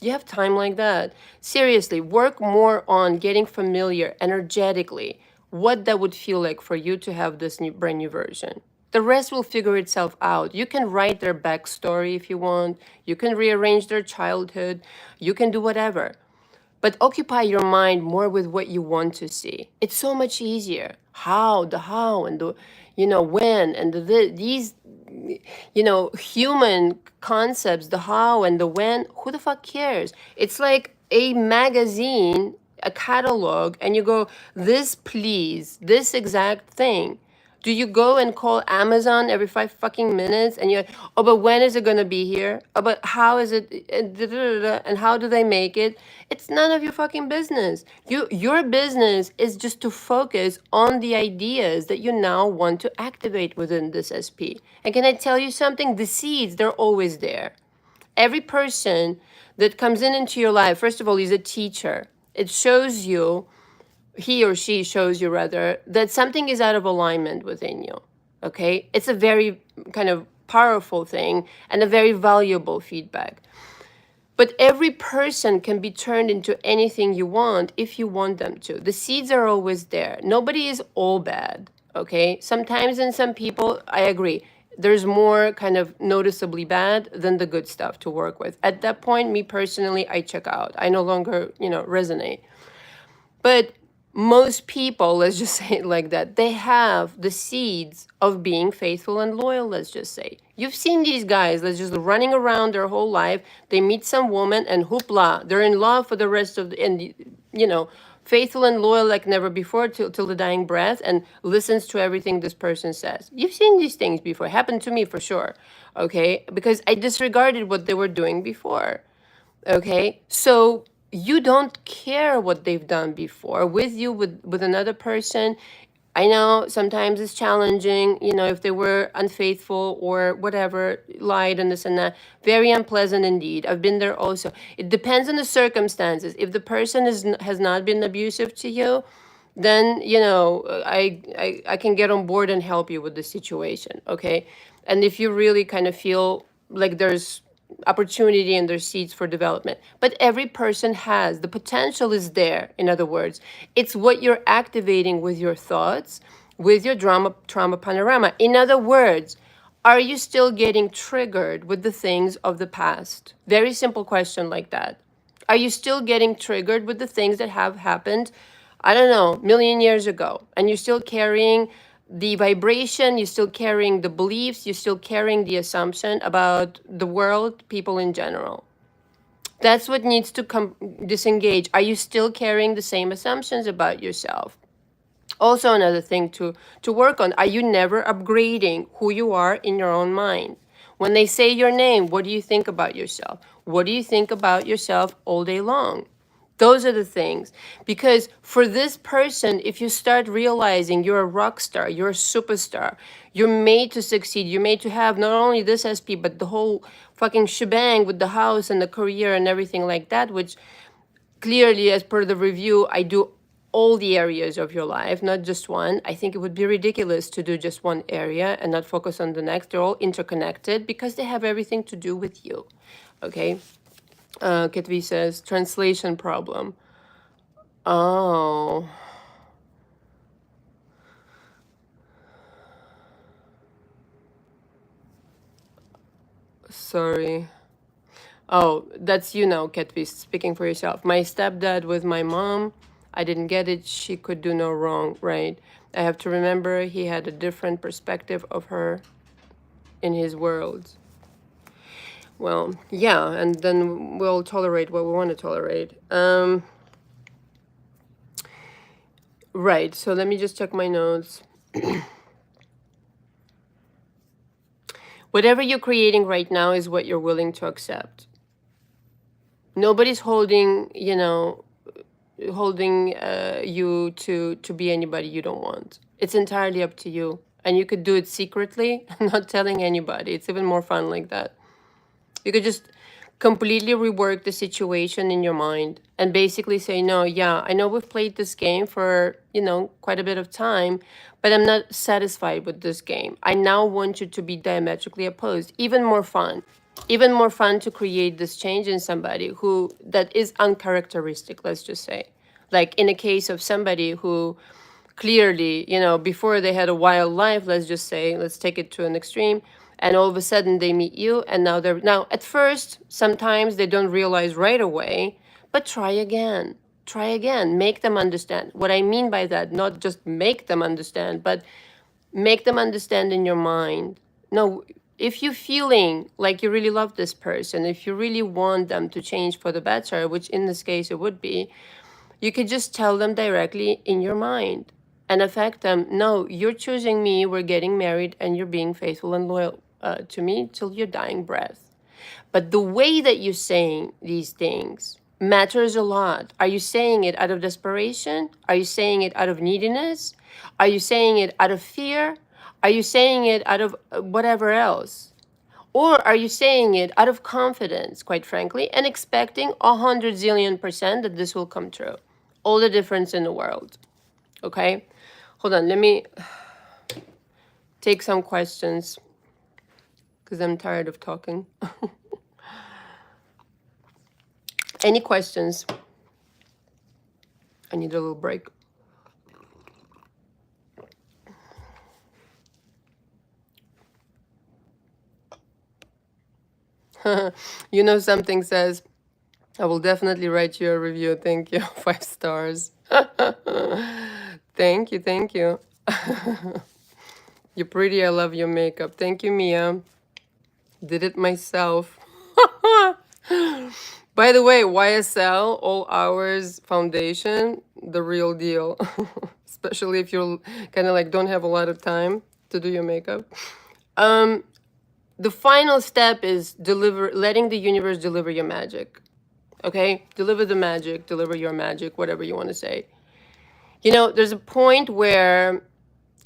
You have time like that. Seriously, work more on getting familiar energetically what that would feel like for you to have this brand new version. The rest will figure itself out. You can write their backstory if you want. You can rearrange their childhood. You can do whatever. but occupy your mind more with what you want to see. It's so much easier. How, and the, when, and these, human concepts, the how and the when, who the fuck cares? It's like a magazine, a catalog, and you go, this please, this exact thing. Do you go and call Amazon every 5 fucking minutes and you're, oh, but when is it going to be here? Oh, but how is it? And how do they make it? It's none of your fucking business. Your business is just to focus on the ideas that you now want to activate within this SP. And can I tell you something? The seeds, they're always there. Every person that comes into your life, first of all, is a teacher. It shows you, he or she shows you rather, that something is out of alignment within you. Okay? It's a very kind of powerful thing and a very valuable feedback. But every person can be turned into anything you want if you want them to. The seeds are always there. Nobody is all bad. Okay? Sometimes in some people, I agree, there's more kind of noticeably bad than the good stuff to work with. At that point, me personally, I check out. I no longer, resonate. But most people, let's just say it like that, they have the seeds of being faithful and loyal, let's just say. You've seen these guys that's just running around their whole life. They meet some woman and hoopla, they're in love for the rest of the, and faithful and loyal like never before till the dying breath, and listens to everything this person says. You've seen these things before. Happened to me for sure. Okay? Because I disregarded what they were doing before. Okay? So you don't care what they've done before with you, with another person. I know sometimes it's challenging, if they were unfaithful or whatever, lied and this and that. Very unpleasant indeed. I've been there also. It depends on the circumstances. If the person has not been abusive to you, then, I can get on board and help you with the situation, okay? And if you really kind of feel like there's opportunity and there's seeds for development. But every person has, the potential is there, in other words. It's what you're activating with your thoughts, with your trauma panorama. In other words, are you still getting triggered with the things of the past? Very simple question like that. Are you still getting triggered with the things that have happened, I don't know, million years ago? And you're still carrying the vibration, you're still carrying the beliefs, you're still carrying the assumption about the world, people in general. That's what needs to disengage. Are you still carrying the same assumptions about yourself? Also another thing to work on, are you never upgrading who you are in your own mind? When they say your name, what do you think about yourself? What do you think about yourself all day long? Those are the things. Because for this person, if you start realizing you're a rock star, you're a superstar, you're made to succeed, you're made to have not only this SP, but the whole fucking shebang with the house and the career and everything like that, which clearly, as per the review, I do all the areas of your life, not just one. I think it would be ridiculous to do just one area and not focus on the next. They're all interconnected because they have everything to do with you. Okay? Ketvi says, translation problem. Oh. Sorry. Oh, that's Ketvi, speaking for yourself. My stepdad with my mom, I didn't get it. She could do no wrong, right? I have to remember he had a different perspective of her in his world. Well, yeah, and then we'll tolerate what we want to tolerate. Right, so let me just check my notes. Whatever you're creating right now is what you're willing to accept. Nobody's holding, you to be anybody you don't want. It's entirely up to you. And you could do it secretly, not telling anybody. It's even more fun like that. You could just completely rework the situation in your mind and basically say, no, yeah, I know we've played this game for, quite a bit of time, but I'm not satisfied with this game. I now want you to be diametrically opposed. Even more fun. Even more fun to create this change in somebody that is uncharacteristic, let's just say. Like in a case of somebody who clearly, before they had a wild life, let's just say, let's take it to an extreme, and all of a sudden they meet you, and now at first, sometimes they don't realize right away, But try again. Try again. Make them understand. What I mean by that, not just make them understand, but make them understand in your mind. No, if you're feeling like you really love this person, if you really want them to change for the better, which in this case it would be, you could just tell them directly in your mind and affect them. No, you're choosing me, we're getting married, and you're being faithful and loyal to me till your dying breath. But the way that you're saying these things matters a lot. Are you saying it out of desperation? Are you saying it out of neediness? Are you saying it out of fear? Are you saying it out of whatever else? Or are you saying it out of confidence, quite frankly, and expecting 100 zillion% that this will come true? All the difference in the world. Okay? Hold on, let me take some questions because I'm tired of talking. Any questions? I need a little break. You know, something says, I will definitely write you a review. Thank you. 5 stars. Thank you. Thank you. You're pretty. I love your makeup. Thank you, Mia. Did it myself. By the way, YSL All Hours Foundation, the real deal. Especially if you're kind of like don't have a lot of time to do your makeup. The final step is letting the universe deliver your magic. Okay? Deliver the magic, deliver your magic, whatever you want to say. You know, there's a point where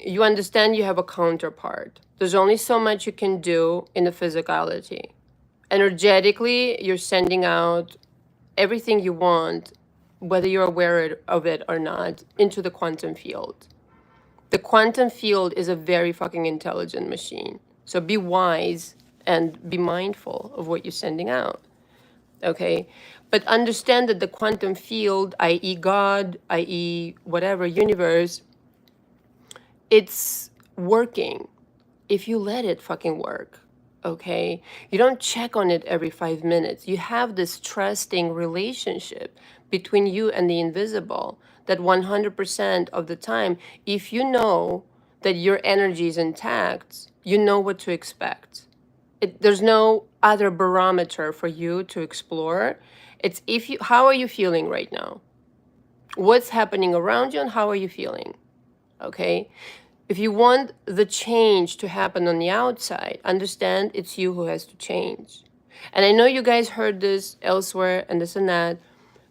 you understand you have a counterpart. There's only so much you can do in the physicality. Energetically, you're sending out everything you want, whether you're aware of it or not, into the quantum field. The quantum field is a very fucking intelligent machine. So be wise and be mindful of what you're sending out. Okay? But understand that the quantum field, i.e. God, i.e. whatever, universe, it's working if you let it fucking work. Okay? You don't check on it every 5 minutes. You have this trusting relationship between you and the invisible that 100% of the time, if you know that your energy is intact, you know what to expect. There's no other barometer for you to explore. It's how are you feeling right now? What's happening around you and how are you feeling? Okay? If you want the change to happen on the outside, understand it's you who has to change. And I know you guys heard this elsewhere and this and that,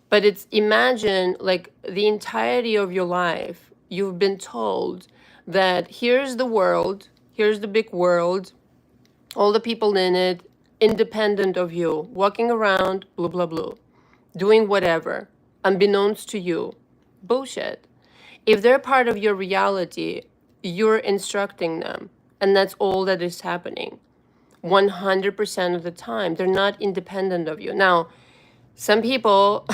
but it's imagine like the entirety of your life, you've been told that here's the world, here's the big world, all the people in it, independent of you, walking around, blah, blah, blah, doing whatever, unbeknownst to you. Bullshit. If they're part of your reality, you're instructing them, and that's all that is happening. 100% of the time, they're not independent of you. Now, some people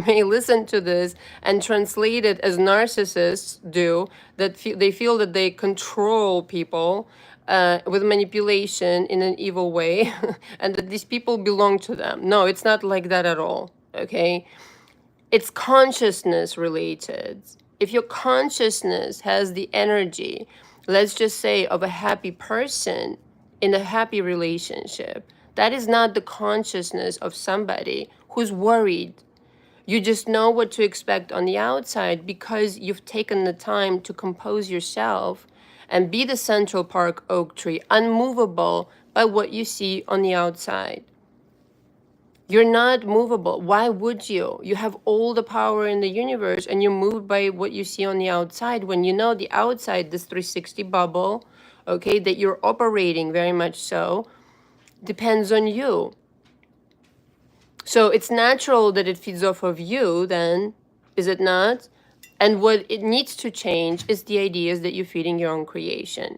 may listen to this and translate it as narcissists do, that they feel that they control people with manipulation in an evil way, and that these people belong to them. No, it's not like that at all, okay? It's consciousness related. If your consciousness has the energy, let's just say, of a happy person in a happy relationship, that is not the consciousness of somebody who's worried. You just know what to expect on the outside because you've taken the time to compose yourself and be the Central Park oak tree, unmovable by what you see on the outside. You're not movable. Why would you? You have all the power in the universe and you're moved by what you see on the outside when you know the outside, this 360 bubble, okay, that you're operating very much so, depends on you. So it's natural that it feeds off of you then, is it not? And what it needs to change is the ideas that you're feeding your own creation.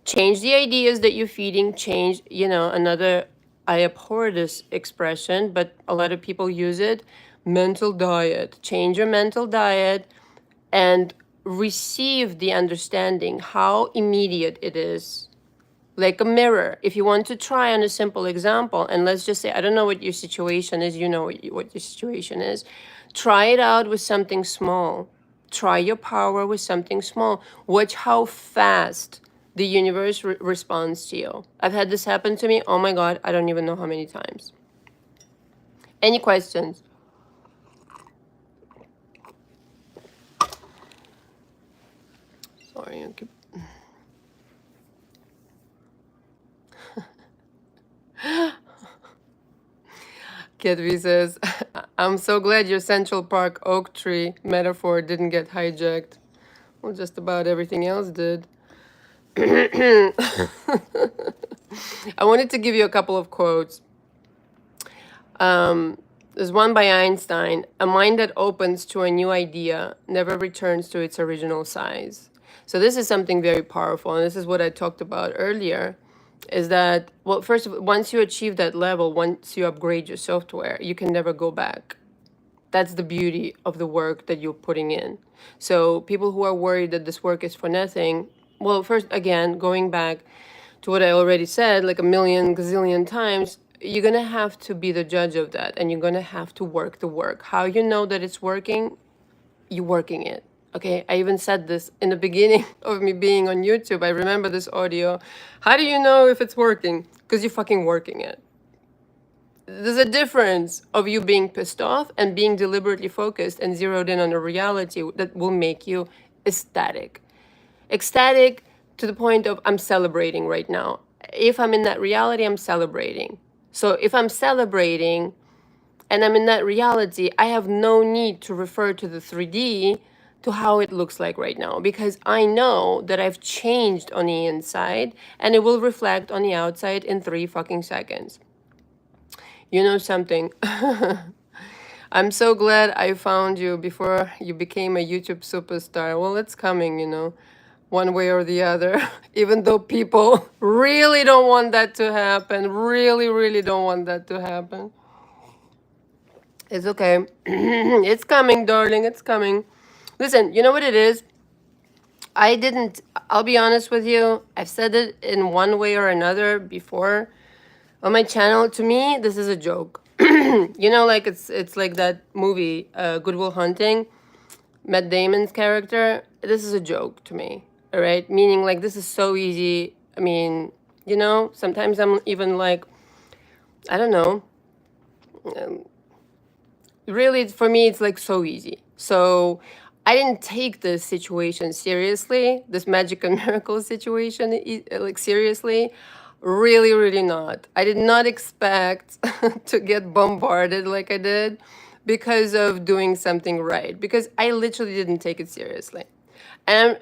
Change the ideas that you're feeding, change, another, I abhor this expression, but a lot of people use it, mental diet. Change your mental diet and receive the understanding how immediate it is like a mirror. If you want to try on a simple example, and let's just say, I don't know what your situation is, you know what your situation is. Try it out with something small. Try your power with something small. Watch how fast the universe responds to you. I've had this happen to me. Oh my God, I don't even know how many times. Any questions? Sorry, I keep... Kedvi says, I'm so glad your Central Park oak tree metaphor didn't get hijacked. Well, just about everything else did. I wanted to give you a couple of quotes. There's one by Einstein. A mind that opens to a new idea never returns to its original size. So this is something very powerful, and this is what I talked about earlier, is that, well, first of all, once you achieve that level, once you upgrade your software, you can never go back. That's the beauty of the work that you're putting in. So people who are worried that this work is for nothing, well, first, again, going back to what I already said like a million gazillion times, you're going to have to be the judge of that, and you're going to have to work the work. How you know that it's working? You're working it. Okay, I even said this in the beginning of me being on YouTube. I remember this audio. How do you know if it's working? Because you're fucking working it. There's a difference of you being pissed off and being deliberately focused and zeroed in on a reality that will make you ecstatic. Ecstatic to the point of I'm celebrating right now. If I'm in that reality, I'm celebrating. So if I'm celebrating and I'm in that reality, I have no need to refer to the 3D to how it looks like right now, because I know that I've changed on the inside and it will reflect on the outside in 3 fucking seconds. You know something? I'm so glad I found you before you became a YouTube superstar. Well, it's coming, you know, one way or the other, even though people really don't want that to happen, really don't want that to happen. It's okay. It's coming, darling. It's coming. Listen, you know what it is? I'll be honest with you. I've said it in one way or another before on my channel. To me, this is a joke. You know, like it's like that movie, Good Will Hunting, Matt Damon's character. This is a joke to me. All right. Meaning like, this is so easy. I mean, you know, sometimes I'm even like, I don't know. Really, for me, it's like so easy. So I didn't take this situation seriously, this Magic and Miracles situation, like seriously. Really not. I did not expect to get bombarded like I did because of doing something right, because I literally didn't take it seriously. And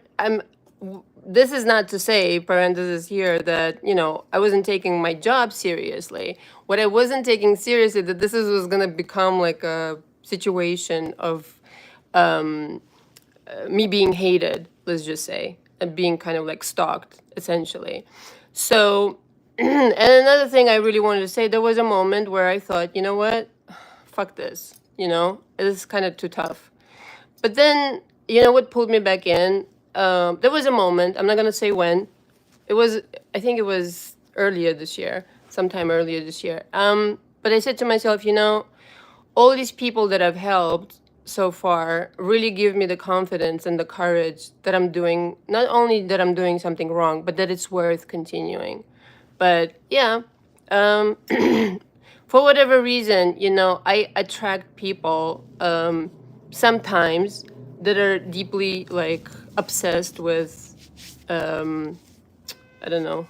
this is not to say, parenthesis here, that, you know, I wasn't taking my job seriously. What I wasn't taking seriously, that this was going to become like a situation of me being hated, let's just say, and being kind of like stalked, essentially. So, and another thing I really wanted to say, there was a moment where I thought, you know what, fuck this, you know, this is kind of too tough. But then, you know what pulled me back in? There was a moment, I'm not going to say when, I think it was sometime earlier this year. But I said to myself, you know, all these people that I've helped so far really give me the confidence and the courage that I'm doing, not only that I'm doing something wrong, but that it's worth continuing. But yeah, for whatever reason, you know, I attract people sometimes that are deeply like obsessed with, I don't know,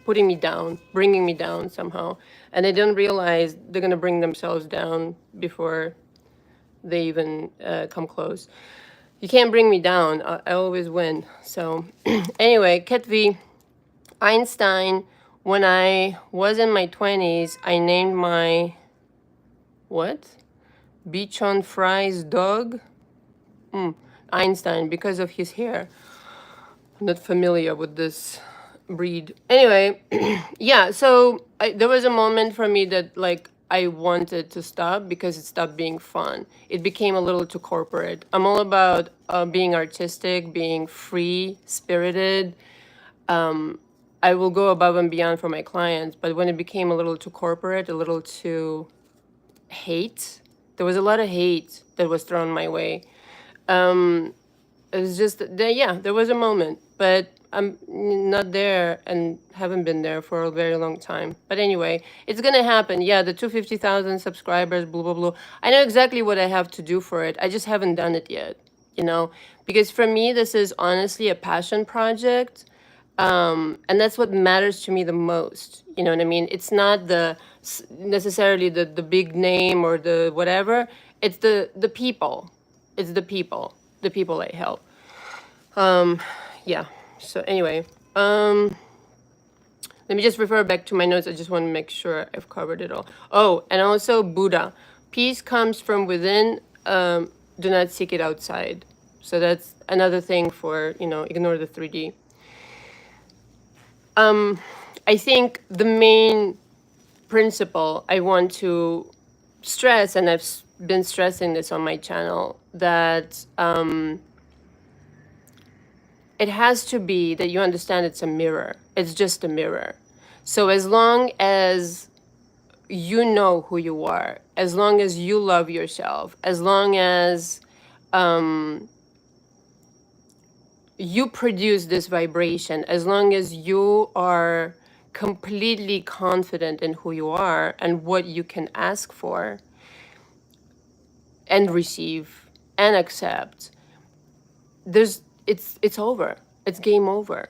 putting me down, bringing me down somehow. And they don't realize they're going to bring themselves down before they even come close. You can't bring me down. I always win. So anyway, Ketvi, Einstein, when I was in my 20s, I named my, what? Beach on Fries dog? Einstein, because of his hair. I'm not familiar with this breed. Anyway, yeah, so there was a moment for me that like I wanted to stop because it stopped being fun. It became a little too corporate. I'm all about being artistic, being free spirited. I will go above and beyond for my clients. But when it became a little too corporate, a little too hate, there was a lot of hate that was thrown my way. It was just, yeah, there was a moment, but I'm not there and haven't been there for a very long time. But anyway, it's going to happen. Yeah, the 250,000 subscribers, blah, blah, blah. I know exactly what I have to do for it. I just haven't done it yet, you know, because for me, this is honestly a passion project. And that's what matters to me the most. You know what I mean? It's not necessarily the big name or the whatever. It's the people. It's the people I help. Yeah. So anyway, let me just refer back to my notes. I just want to make sure I've covered it all. Oh, and also Buddha. Peace comes from within. Do not seek it outside. So that's another thing for, you know, ignore the 3D. I think the main principle I want to stress, and I've been stressing this on my channel, that it has to be that you understand it's a mirror. It's just a mirror. So as long as you know who you are, as long as you love yourself, as long as you produce this vibration, as long as you are completely confident in who you are and what you can ask for and receive and accept, it's over. It's game over.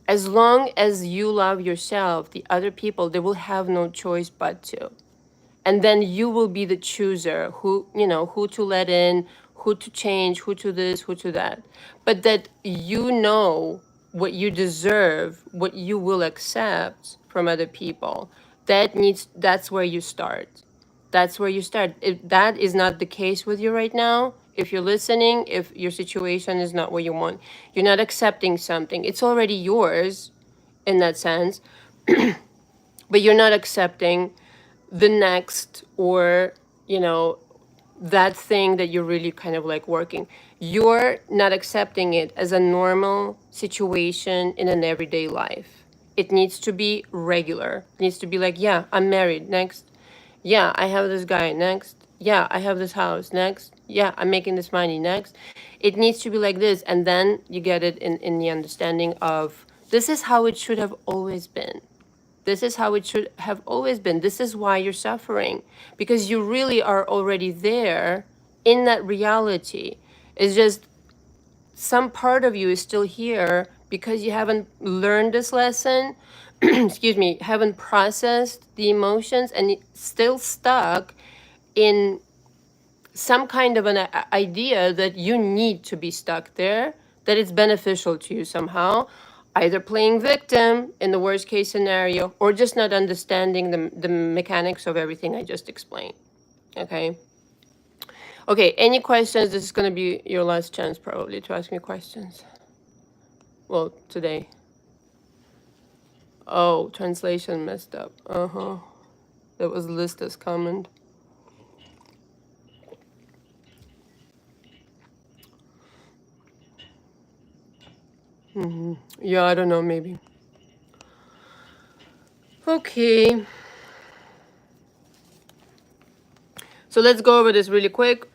As long as you love yourself, the other people, they will have no choice but to. And then you will be the chooser, who, you know, who to let in, who to change, who to this, who to that. But that you know what you deserve, what you will accept from other people. That's where you start. That's where you start. If that is not the case with you right now, if you're listening, if your situation is not what you want, you're not accepting something, it's already yours in that sense, but you're not accepting the next, or, you know, that thing that you're really kind of like working. You're not accepting it as a normal situation in an everyday life. It needs to be regular. It needs to be like, yeah, I'm married, next. Yeah, I have this guy, next. Yeah, I have this house, next. Yeah, I'm making this money, next. It needs to be like this. And then you get it in the understanding of, this is how it should have always been. This is how it should have always been. This is why you're suffering, because you really are already there in that reality. It's just some part of you is still here because you haven't learned this lesson, excuse me, haven't processed the emotions, and still stuck in some kind of an idea that you need to be stuck there, that it's beneficial to you somehow, either playing victim in the worst case scenario, or just not understanding the mechanics of everything I just explained. Okay. Okay, any questions? This is going to be your last chance probably to ask me questions. Well, today. Oh, translation messed up. That was Lista's comment. Yeah, I don't know, maybe. Okay. So let's go over this really quick.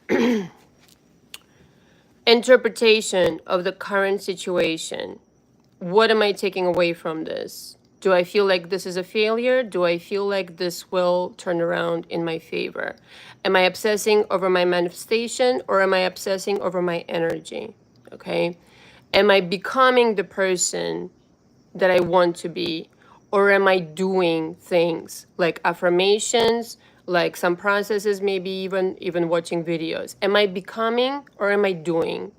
Interpretation of the current situation. What am I taking away from this? Do I feel like this is a failure? Do I feel like this will turn around in my favor? Am I obsessing over my manifestation, or am I obsessing over my energy? Okay. Am I becoming the person that I want to be? Or am I doing things like affirmations, like some processes, maybe even watching videos? Am I becoming, or am I doing?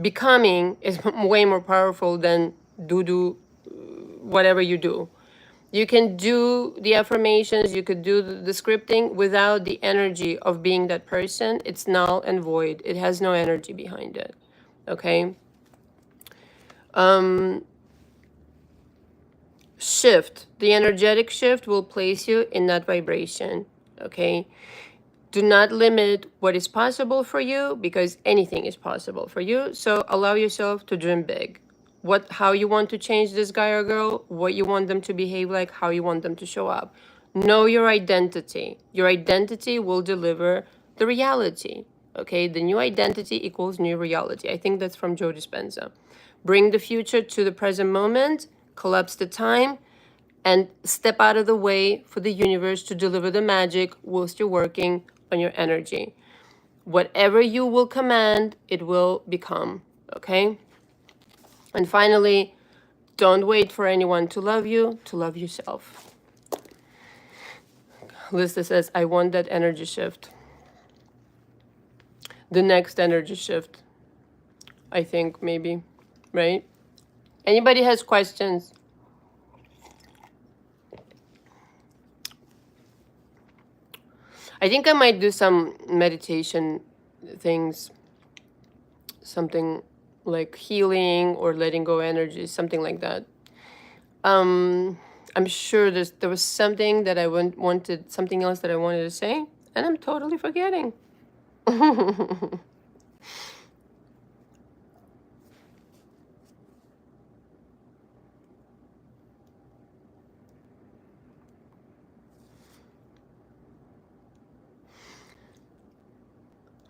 Becoming is way more powerful than do whatever you do. You can do the affirmations, you could do the scripting without the energy of being that person. It's null and void. It has no energy behind it. Okay. Shift. The energetic shift will place you in that vibration. Okay. Do not limit what is possible for you, because anything is possible for you. So allow yourself to dream big. how you want to change this guy or girl, what you want them to behave like, how you want them to show up. Know your identity. Your identity will deliver the reality. Okay, the new identity equals new reality. I think that's from Joe Dispenza. Bring the future to the present moment, collapse the time, and step out of the way for the universe to deliver the magic whilst you're working on your energy. Whatever you will command, it will become. Okay? And finally, don't wait for anyone to love you, to love yourself. Lista says, I want that energy shift. The next energy shift, I think, maybe, right? Anybody has questions? I think I might do some meditation things, something like healing or letting go energy, something like that. I'm sure there was something that I wanted, something else that I wanted to say, and I'm totally forgetting.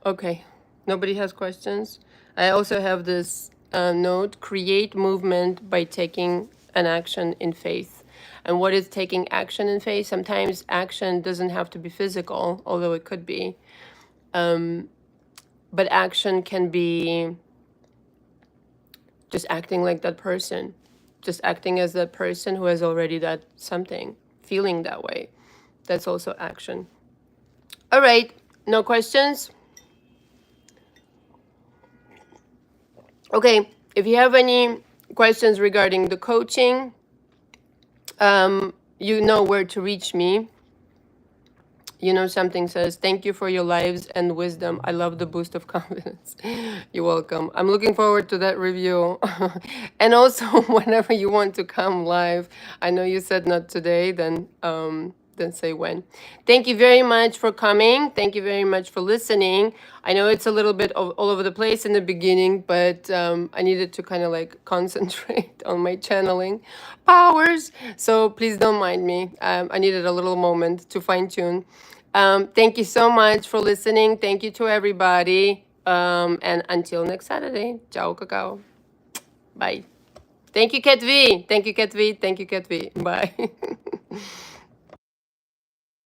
Okay, nobody has questions. I also have this note, create movement by taking an action in faith. And what is taking action in faith? Sometimes action doesn't have to be physical, although it could be. But action can be just acting like that person, just acting as that person who has already that something, feeling that way. That's also action. All right, no questions? Okay, if you have any questions regarding the coaching, you know where to reach me. You know, something says, thank you for your lives and wisdom. I love the boost of confidence. You're welcome. I'm looking forward to that review. And also, whenever you want to come live, I know you said not today, then say when. Thank you very much for coming. Thank you very much for listening. I know it's a little bit all over the place in the beginning, but I needed to kind of like concentrate on my channeling powers. So please don't mind me. I needed a little moment to fine tune. Thank you so much for listening. Thank you to everybody. And until next Saturday. Ciao, cacao. Bye. Thank you, Kat V. Thank you, Kat V. Thank you, Kat V. Bye.